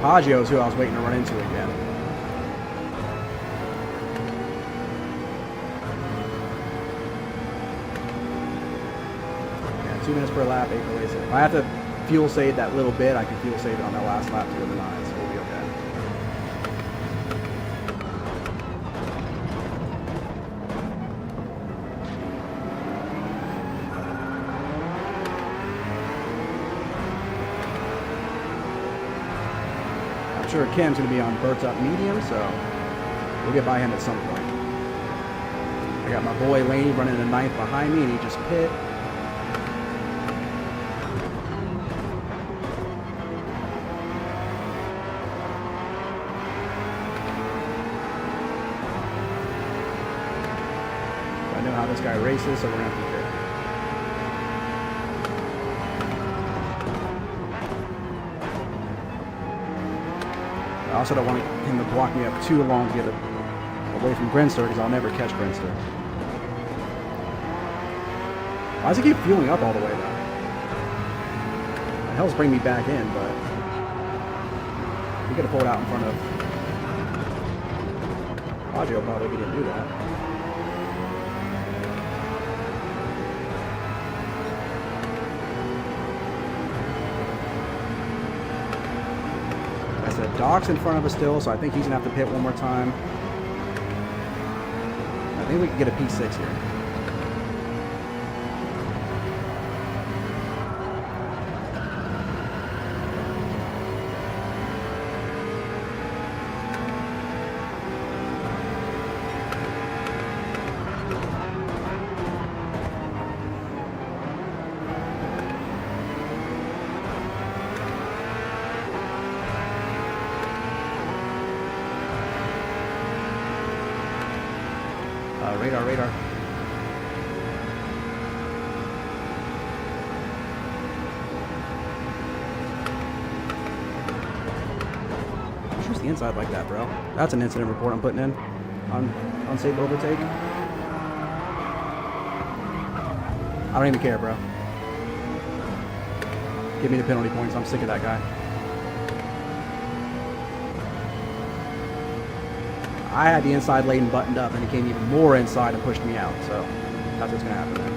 Paggio's who I was waiting to run into again. Yeah, 2 minutes per lap, 8 per race. If I have to fuel save that little bit, I can fuel save it on that last lap to go to 9, so we'll be okay. I'm sure Cam's going to be on Bert's up medium, so we'll get by him at some point. I got my boy Laney running a 9th behind me, and he just pit. I know how this guy races, so we're going to have to pit. I also don't want him to block me up too long to get away from Grenster, because I'll never catch Grenster. Why does he keep fueling up all the way, though? The hell's bring me back in, but he could have pulled out in front of Paggio probably if he didn't do that. Doc's in front of us still, so I think he's going to have to pit one more time. I think we can get a P6 here. Radar. Just the inside like that, bro. That's an incident report I'm putting in on unsafe overtake. I don't even care, bro. Give me the penalty points. I'm sick of that guy. I had the inside lane buttoned up, and he came even more inside and pushed me out. So that's what's going to happen then.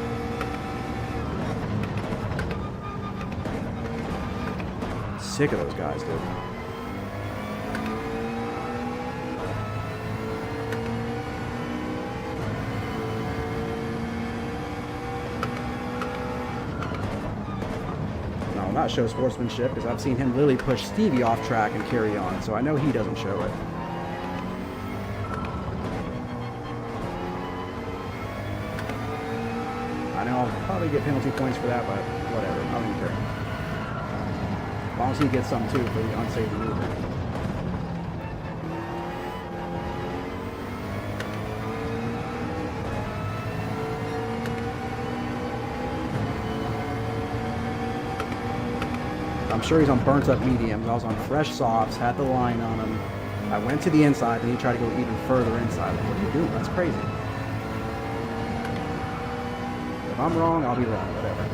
Sick of those guys, dude. not show sportsmanship because I've seen him literally push Stevie off track and carry on, so I know he doesn't show it. I know I'll probably get penalty points for that, but whatever, I don't even care. As long as he gets some too for the unsafe movement. I'm sure he's on burnt up mediums. I was on fresh softs, had the line on him. I went to the inside, and he tried to go even further inside. Like, what are you doing? That's crazy. If I'm wrong, I'll be wrong. Whatever.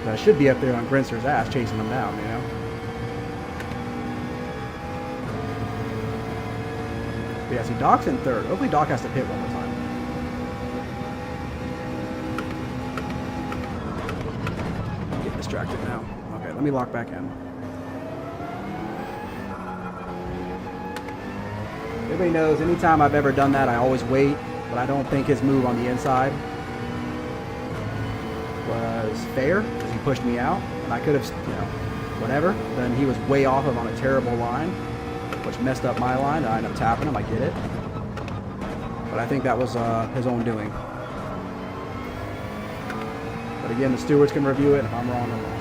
I should be up there on Grinster's ass chasing him down, you know? But yeah, see, Doc's in third. Hopefully Doc has to pit one more time. I'm getting distracted now. Okay, let me lock back in. Everybody knows anytime I've ever done that, I always wait, but I don't think his move on the inside was fair. Pushed me out, and I could have, you know, whatever. Then he was way off of on a terrible line, which messed up my line. I ended up tapping him. I get it, but I think that was his own doing. But again, the stewards can review it. If I'm wrong, I'm wrong.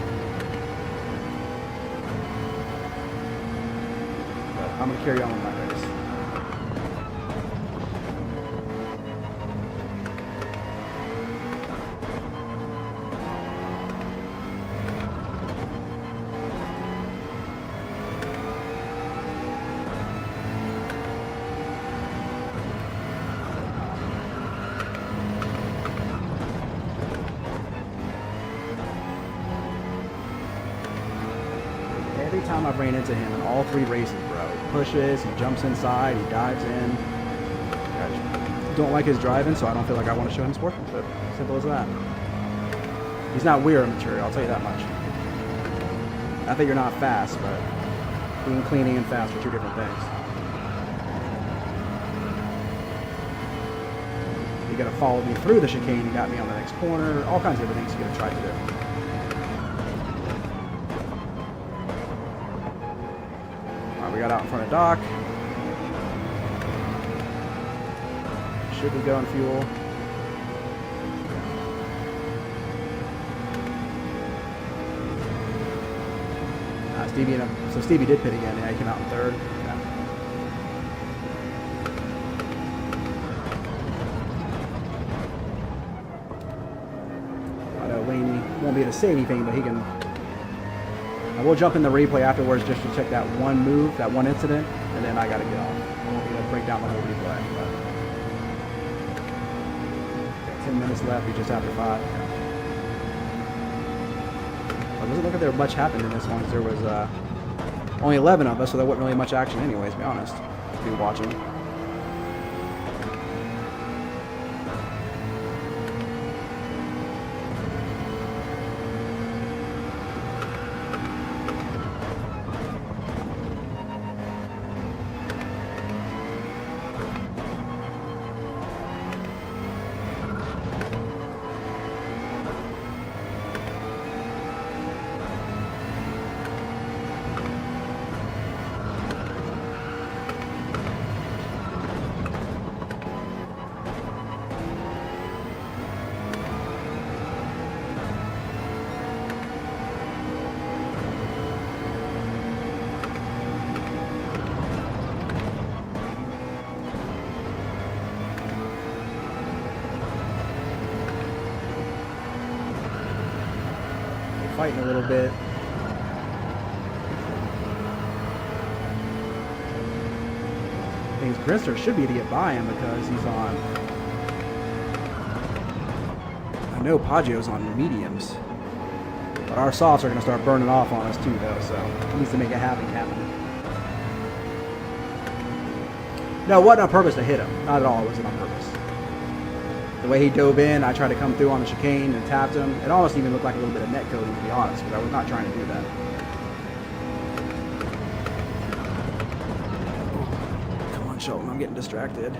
But I'm gonna carry on with my race. Every time I've ran into him in all three races, bro, he pushes, he jumps inside, he dives in. I don't like his driving, so I don't feel like I want to show him sportsmanship. Simple as that. He's not WERA material, I'll tell you that much. I think you're not fast, but being cleaning and fast are two different things. You gotta follow me through the chicane, you got me on the next corner, all kinds of different things you gotta try to do. We got out in front of Doc. Should be going fuel. So Stevie did pit again. Yeah, he came out in third. Yeah. I know Laney won't be able to say anything, but he can. I will jump in the replay afterwards just to check that one move, that one incident, and then I got to get off. I won't be able to break down the whole replay. But 10 minutes left. We just after 5. It doesn't look like there much happened in this one. There was only 11 of us, so there wasn't really much action anyways, to be honest, to be watching. Fighting a little bit. I think Grinster should be able to get by him because he's on. I know Paggio's on mediums, but our softs are going to start burning off on us too, though. So he needs to make it happen. No, it wasn't on purpose to hit him. Not at all. It wasn't on purpose. The way he dove in, I tried to come through on the chicane and tapped him. It almost even looked like a little bit of net coding, to be honest, because I was not trying to do that. Come on, Shelton, I'm getting distracted.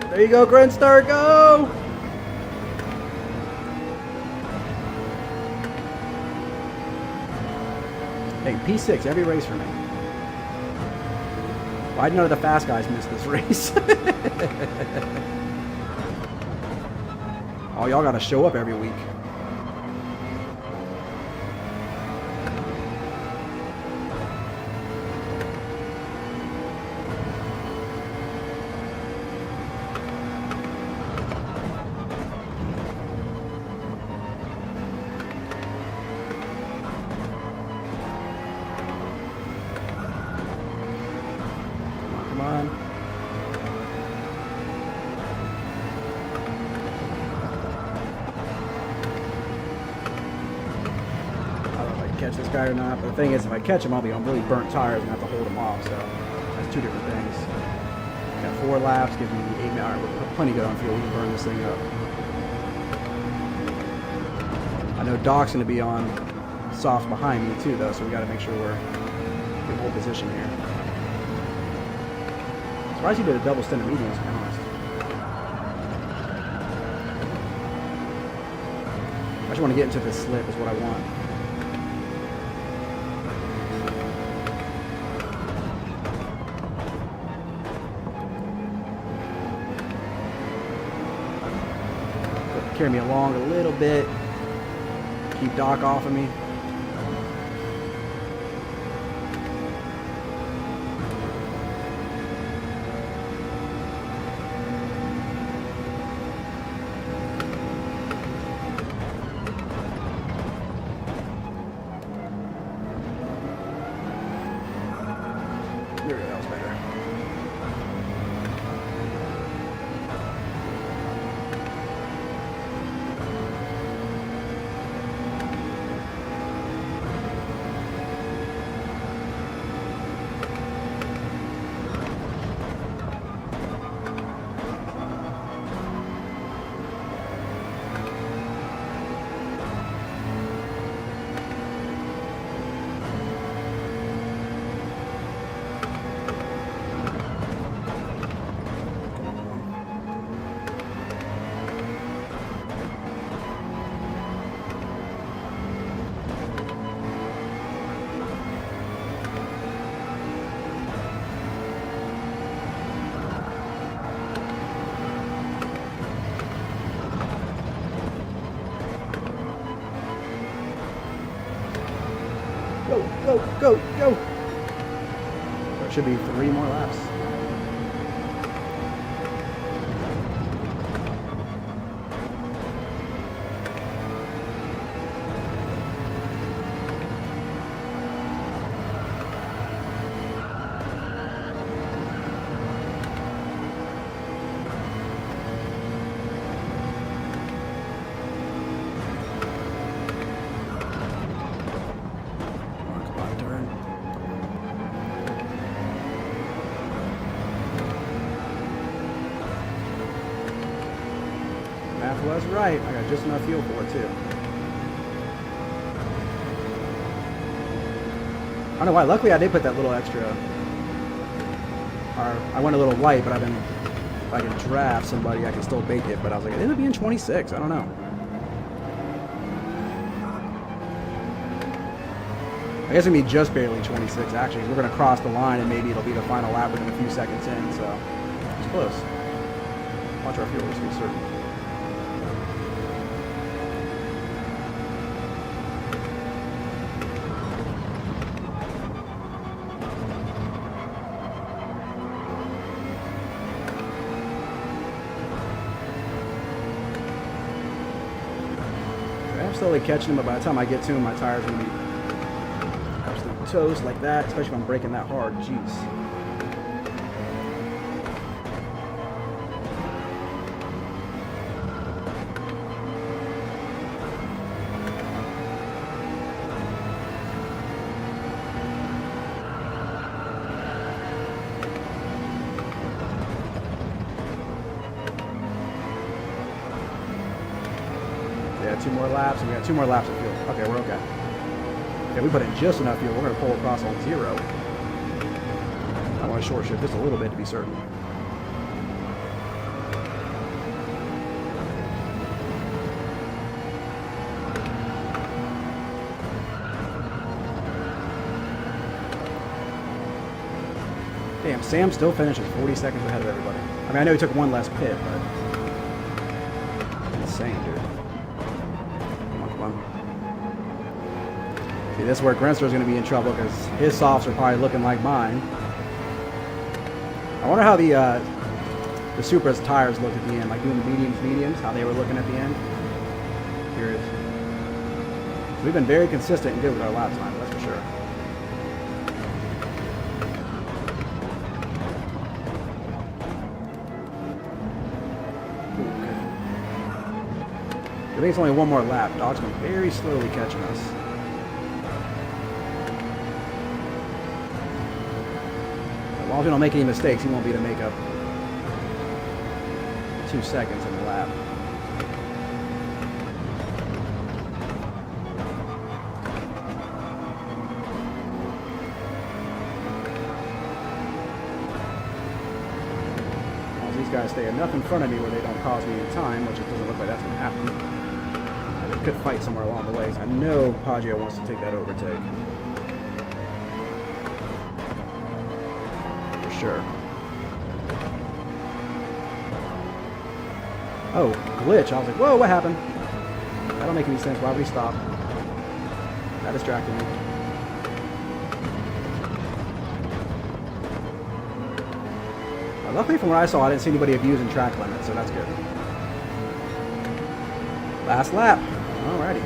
There you go, Grinstar, go! Hey, P6 every race for me. Why'd none of the fast guys miss this race? Oh, y'all gotta show up every week. Come on. Catch this guy or not, but the thing is, if I catch him, I'll be on really burnt tires and have to hold him off, so that's two different things. Got 4 laps, give me 8 minutes. Alright, we're plenty good on fuel. We can burn this thing up. I know Doc's going to be on soft behind me too, though, so we got to make sure we're in pole position here. Surprised he did a double stint of mediums, to be honest. I just want to get into this slip is what I want. Carry me along a little bit. Keep Doc off of me. There we go, that was better. Go, go, go, go! There should be 3 more laps. Math was right. I got just enough fuel for it, too. I don't know why. Luckily, I did put that little extra. I went a little light, but if I can draft somebody, I can still bake it. But I was like, it ended up being 26. I don't know. I guess it'll be just barely 26, actually. We're going to cross the line, and maybe it'll be the final lap within a few seconds in. So it's close. Watch our fuel, just be certain. I'm slowly catching him, but by the time I get to him, my tire's going to be absolute toast like that, especially if I'm braking that hard. Jeez. got 2 more laps, and we got 2 more laps of fuel. Okay, we're okay. Okay, we put in just enough fuel. We're going to pull across on 0. I want to short shift just a little bit to be certain. Damn, Sam still finishes 40 seconds ahead of everybody. I mean, I know he took 1 less pit, but... insane, dude. Come on, come on. See, this is where Grenster's going to be in trouble, because his softs are probably looking like mine. I wonder how the Supra's tires looked at the end, like doing the mediums, how they were looking at the end. Curious. So we've been very consistent and good with our lap time, that's for sure. I think it's only 1 more lap. Dog's been very slowly catching us. As long as we don't make any mistakes, he won't be able to make up 2 seconds in the lap. As long as these guys stay enough in front of me where they don't cause me any time, which it doesn't look like that's going to happen. Could fight somewhere along the way. I know Paggio wants to take that overtake. For sure. Oh, glitch. I was like, whoa, what happened? That don't make any sense. Why would he stop? That distracted me. Luckily from what I saw, I didn't see anybody abusing track limits, so that's good. Last lap. Alrighty.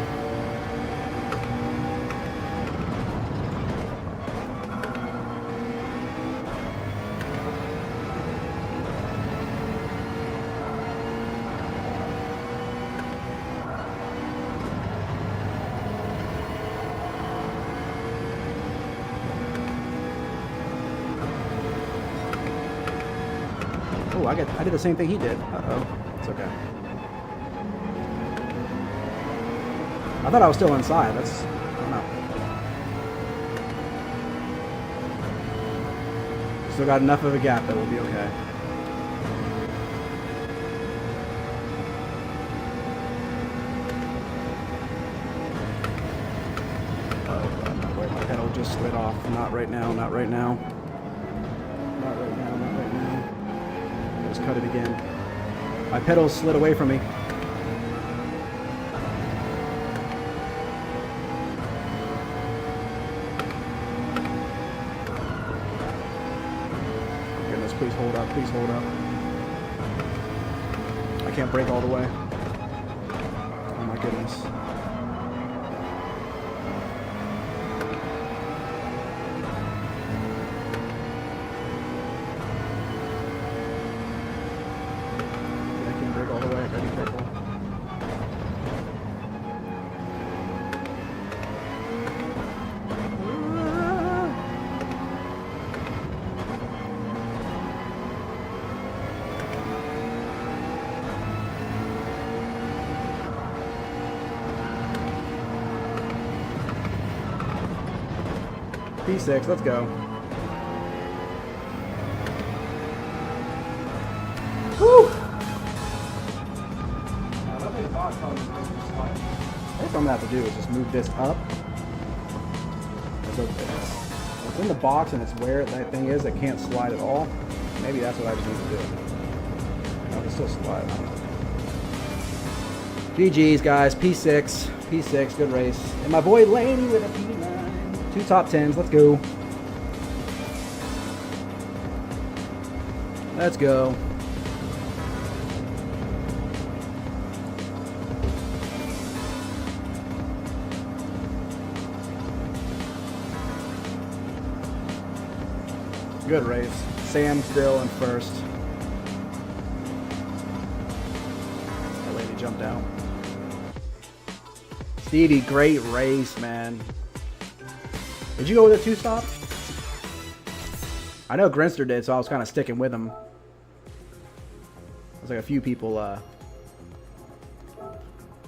Oh, I did the same thing he did. Uh-oh. It's okay. I thought I was still inside. That's... I don't know. Still got enough of a gap that we'll be okay. Oh, God, wait, my pedal just slid off. Not right now, not right now. Not right now, not right now. Let's cut it again. My pedal slid away from me. Please hold up, please hold up. I can't brake all the way. Oh my goodness. I can't brake all the way, I gotta be careful. P6, let's go. Woo! What I'm gonna have to do is just move this up. It's in the box and it's where that thing is that can't slide at all. Maybe that's what I just need to do. No, it can still slide. GG's guys, P6, P6, good race. And my boy Laney with a P9. 2 top 10s, let's go. Let's go. Good race. Sam still in first. That lady jumped out. Stevie, great race, man. Did you go with a 2-stop? I know Grenster did, so I was kind of sticking with him. There's like a few people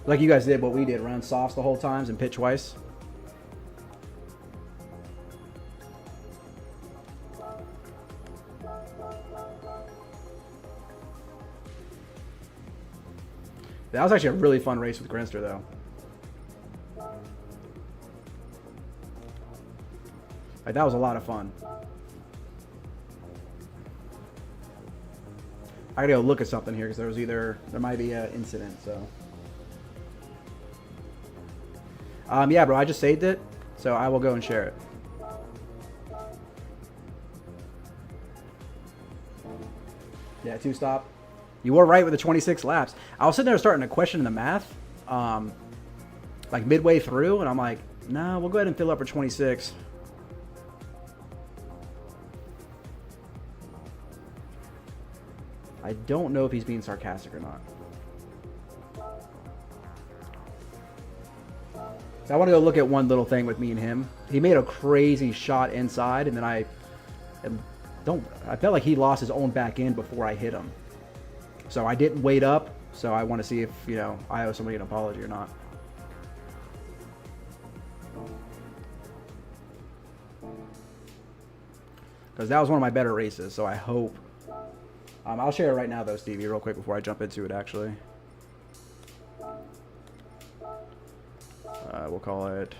Like you guys did what we did, run softs the whole times and pit twice. That was actually a really fun race with Grinster, though. Like, that was a lot of fun. I gotta go look at something here because there might be an incident, so. Yeah, bro, I just saved it, so I will go and share it. Yeah, 2-stop. You were right with the 26 laps. I was sitting there starting to question the math, like midway through, and I'm like, nah, we'll go ahead and fill up for 26. I don't know if he's being sarcastic or not. So I want to go look at one little thing with me and him. He made a crazy shot inside, and then I felt like he lost his own back end before I hit him. So I didn't wait up, so I want to see if, you know, I owe somebody an apology or not. Because that was one of my better races, so I hope. I'll share it right now, though, Stevie, real quick before I jump into it, actually. We'll call it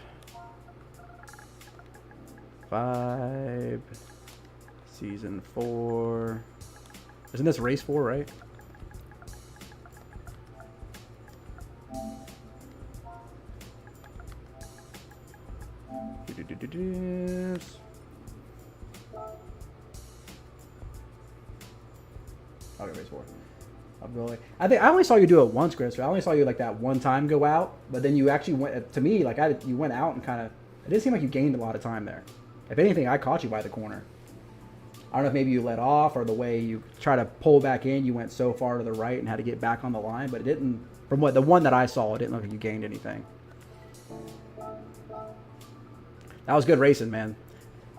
5, Season 4. Isn't this race 4, right? Okay, race 4. I think I only saw you do it once, Chris. I only saw you like that one time go out, but then you actually went. To me, like you went out and kind of. It didn't seem like you gained a lot of time there. If anything, I caught you by the corner. I don't know if maybe you let off or the way you try to pull back in, you went so far to the right and had to get back on the line, but it didn't. From what the one that I saw, it didn't look like you gained anything. That was good racing, man.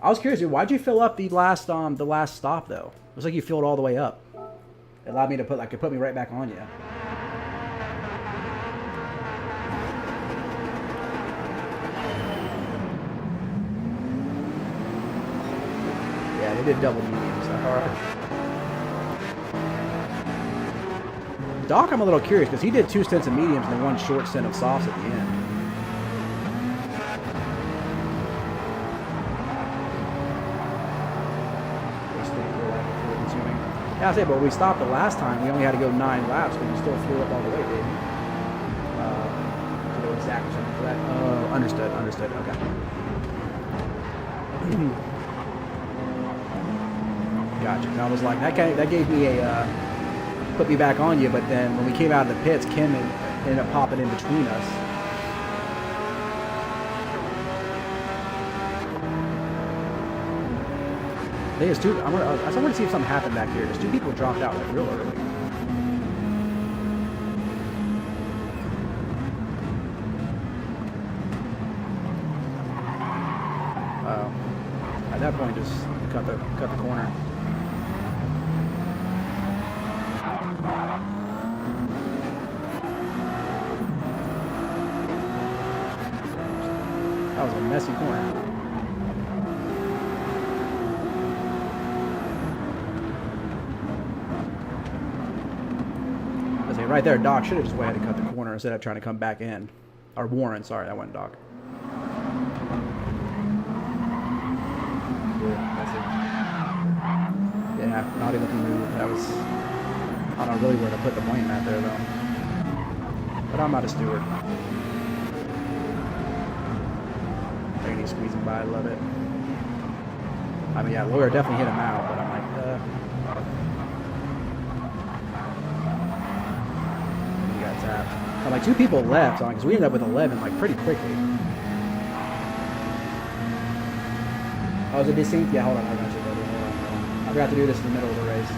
I was curious, dude. Why'd you fill up the last stop though? It looks like you filled all the way up. It allowed me to put me right back on you. Yeah, they did double mediums. Doc, I'm a little curious because he did 2 stints of mediums and then 1 short stint of softs at the end. Yeah, I say, but when we stopped the last time, we only had to go 9 laps, but you still flew up all the way, didn't you? To go exact or something for that. Oh, understood, okay. Gotcha. And I was like, that gave me a, put me back on you, but then when we came out of the pits, Kim ended up popping in between us. I think it's two. I want to see if something happened back here. There's 2 people dropped out like real early. At that point, just cut the corner. That was a messy corner. Right there, Doc should have just waited to cut the corner instead of trying to come back in. Or Warren, sorry, that went Doc. Yeah, naughty looking move. That was, I don't know really where to put the blame at there though. But I'm not a steward. There he's squeezing by, I love it. I mean, yeah, Lawyer definitely hit him out, but I'm like, like 2 people left, because we ended up with 11 like pretty quickly. Oh, is it distinct? Yeah, hold on, I forgot to do this in the middle of the race.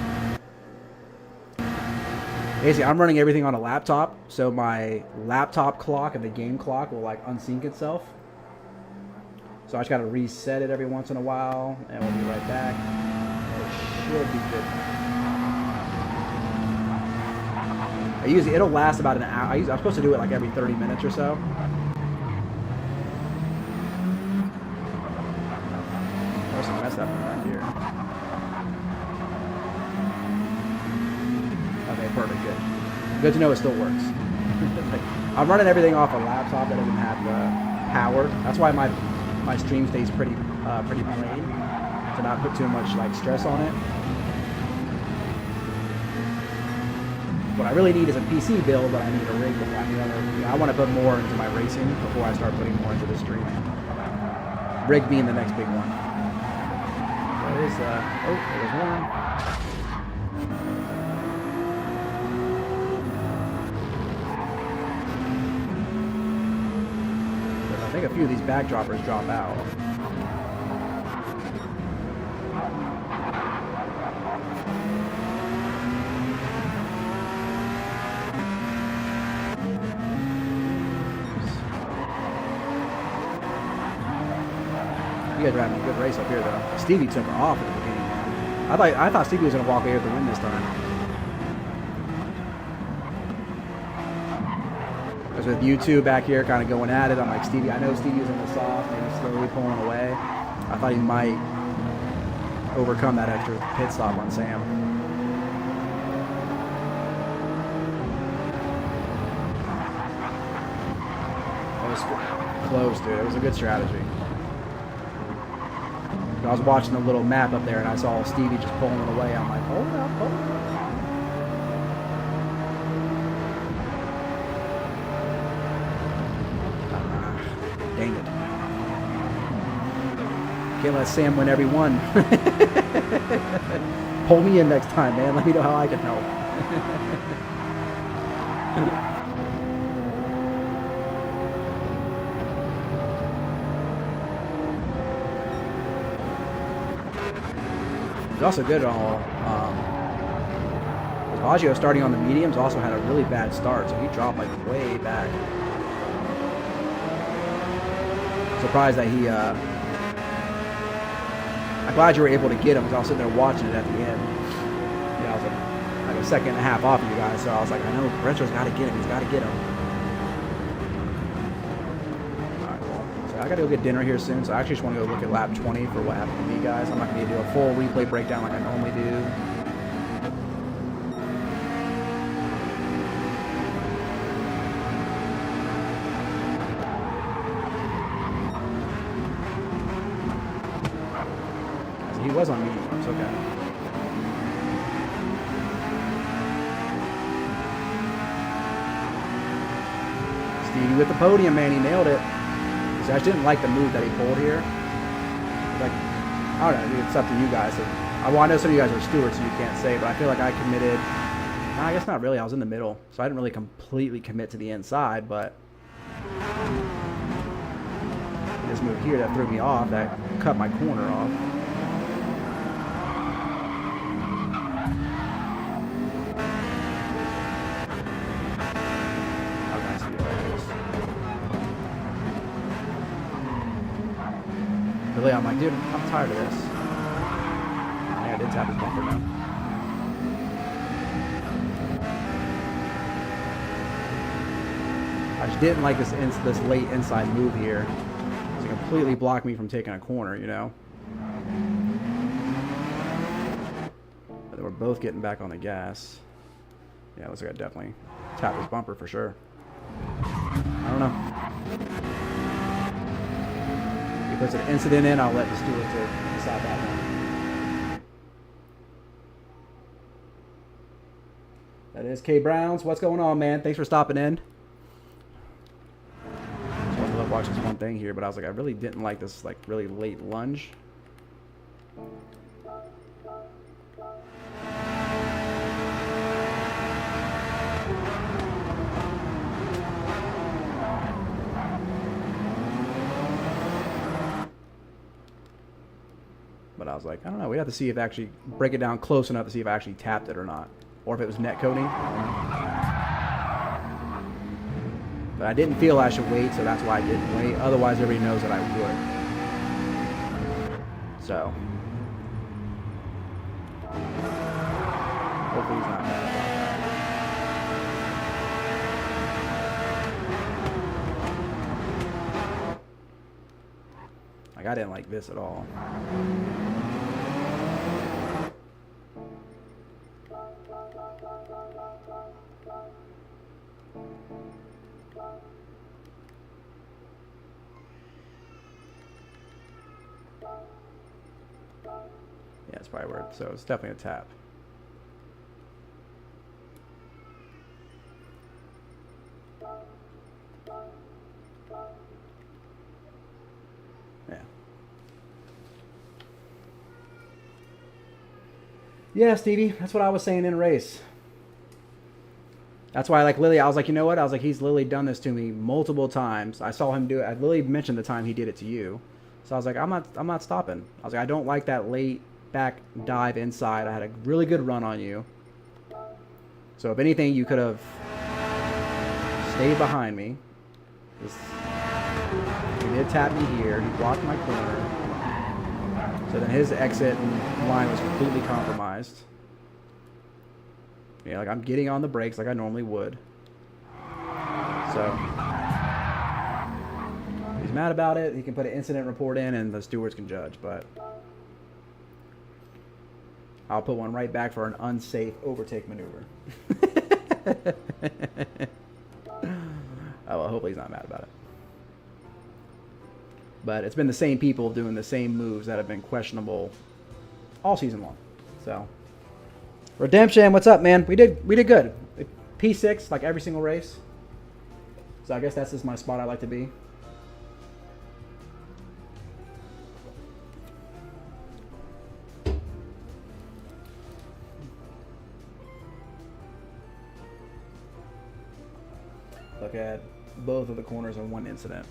Basically, I'm running everything on a laptop, so my laptop clock and the game clock will like unsync itself. So I just gotta reset it every once in a while, and we'll be right back. It should be good. It'll last about an hour. I'm supposed to do it like every 30 minutes or so. There's some mess up back here. Okay, perfect, good. Good to know it still works. I'm running everything off a laptop that doesn't have power. That's why my stream stays pretty plain, to not put too much like stress on it. What I really need is a PC build, but I need a rig. I want to put more into my racing before I start putting more into the streaming. Rig being the next big one. There's there's one. I think a few of these backdroppers drop out. You guys are having a good race up here, though. Stevie took her off at the beginning, man. I thought Stevie was going to walk away with the win this time. Because with you two back here kind of going at it, I'm like, Stevie, I know Stevie was in the soft, maybe slowly pulling away. I thought he might overcome that extra pit stop on Sam. That was close, dude. It was a good strategy. I was watching the little map up there, and I saw Stevie just pulling it away. I'm like, hold up, hold up. Dang it. Can't let Sam win every one. Pull me in next time, man. Let me know how I can help. It's also good on Baggio starting on the mediums also had a really bad start, so he dropped like way back. Surprised that he I'm glad you were able to get him, because I was sitting there watching it at the end. Yeah, I was like a second and a half off of you guys, so I was like, I know Retro's got to get him. He's got to get him. I gotta go get dinner here soon, so I actually just want to go look at lap 20 for what happened to me, guys. I'm not gonna do a full replay breakdown like I normally do. So he was on mediums, okay. Stevie with the podium, man, he nailed it. I just didn't like the move that he pulled here. Like, I don't know, it's up to you guys. I know some of you guys are stewards, so you can't say, but I feel like I committed. I guess not really. I was in the middle, so I didn't really completely commit to the inside, but this move here that threw me off, that cut my corner off. I'm like, dude, I'm tired of this. Yeah, I did tap his bumper now. I just didn't like this late inside move here. It completely blocked me from taking a corner, you know. But then we're both getting back on the gas. Yeah, looks like I definitely tapped his bumper for sure. I don't know. If there's an incident in, I'll let the stewards decide that one. That is K Browns. What's going on, man? Thanks for stopping in. Just wanted to watch this one thing here, but I was like, I really didn't like this like really late lunge. But I was like, I don't know. We have to see if actually break it down close enough to see if I actually tapped it or not, or if it was net coding. But I didn't feel I should wait, so that's why I didn't wait. Otherwise, everybody knows that I would. So hopefully he's not mad about that. Like, I didn't like this at all. Yeah, it's probably where, so it's definitely a tap. Yeah. Yeah, Stevie, that's what I was saying in race. That's why, like, Lily, I was like, you know what? I was like, he's literally done this to me multiple times. I saw him do it. I literally mentioned the time he did it to you. So I was like, I'm not stopping. I was like, I don't like that late back dive inside. I had a really good run on you. So if anything, you could have stayed behind me. He did tap me here. He blocked my corner. So then his exit line was completely compromised. Yeah, like I'm getting on the brakes like I normally would. So he's mad about it. He can put an incident report in and the stewards can judge, but I'll put one right back for an unsafe overtake maneuver. Oh, well, hopefully he's not mad about it. But it's been the same people doing the same moves that have been questionable all season long. So Redemption, what's up, man? We did good. P6 like every single race. So I guess that's just my spot I like to be. Look at both of the corners in one incident.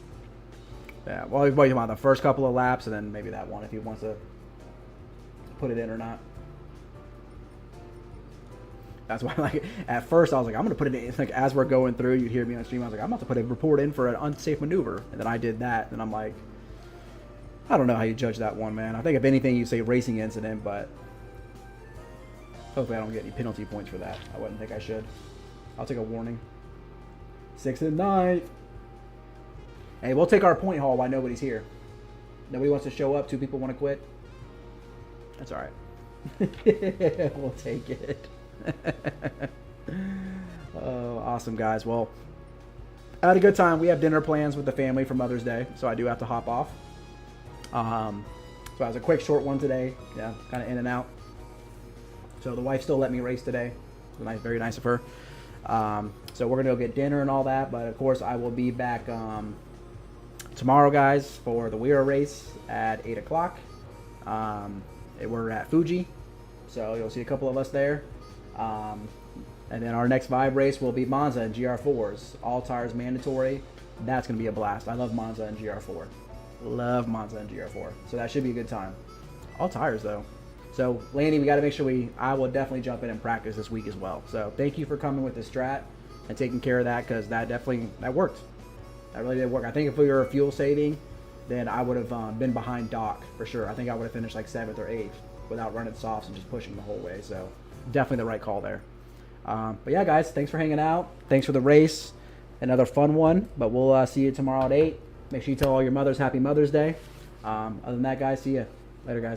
Yeah, well, he's talking about the first couple of laps and then maybe that one if he wants to put it in or not. That's why, like, at first I was like, I'm going to put it in. Like, as we're going through, you'd hear me on stream. I was like, I'm about to put a report in for an unsafe maneuver. And then I did that. And I'm like, I don't know how you judge that one, man. I think if anything, you say racing incident, but hopefully I don't get any penalty points for that. I wouldn't think I should. I'll take a warning. 6th and 9th. Hey, we'll take our point haul while nobody's here. Nobody wants to show up. 2 people want to quit. That's all right. We'll take it. Oh, awesome, guys. Well, I had a good time. We have dinner plans with the family for Mother's Day, so I do have to hop off. So it was a quick, short one today. Yeah, kind of in and out. So the wife still let me race today. It was nice, very nice of her. So we're gonna go get dinner and all that, but of course I will be back tomorrow, guys, for the WERA race at 8 o'clock. We're at Fuji, so you'll see a couple of us there. And then our next Vibe race will be Monza and GR4s. All tires mandatory. That's going to be a blast. I love Monza and GR4. Love Monza and GR4. So that should be a good time. All tires, though. So, Lanny, we got to make sure I will definitely jump in and practice this week as well. So, thank you for coming with the strat and taking care of that, because that worked. That really did work. I think if we were fuel saving, then I would have been behind Doc for sure. I think I would have finished like 7th or 8th without running softs and just pushing the whole way. So, definitely the right call there. But yeah, guys, thanks for hanging out. Thanks for the race. Another fun one. But we'll see you tomorrow at 8. Make sure you tell all your mothers Happy Mother's Day. Other than that, guys, see you later, guys.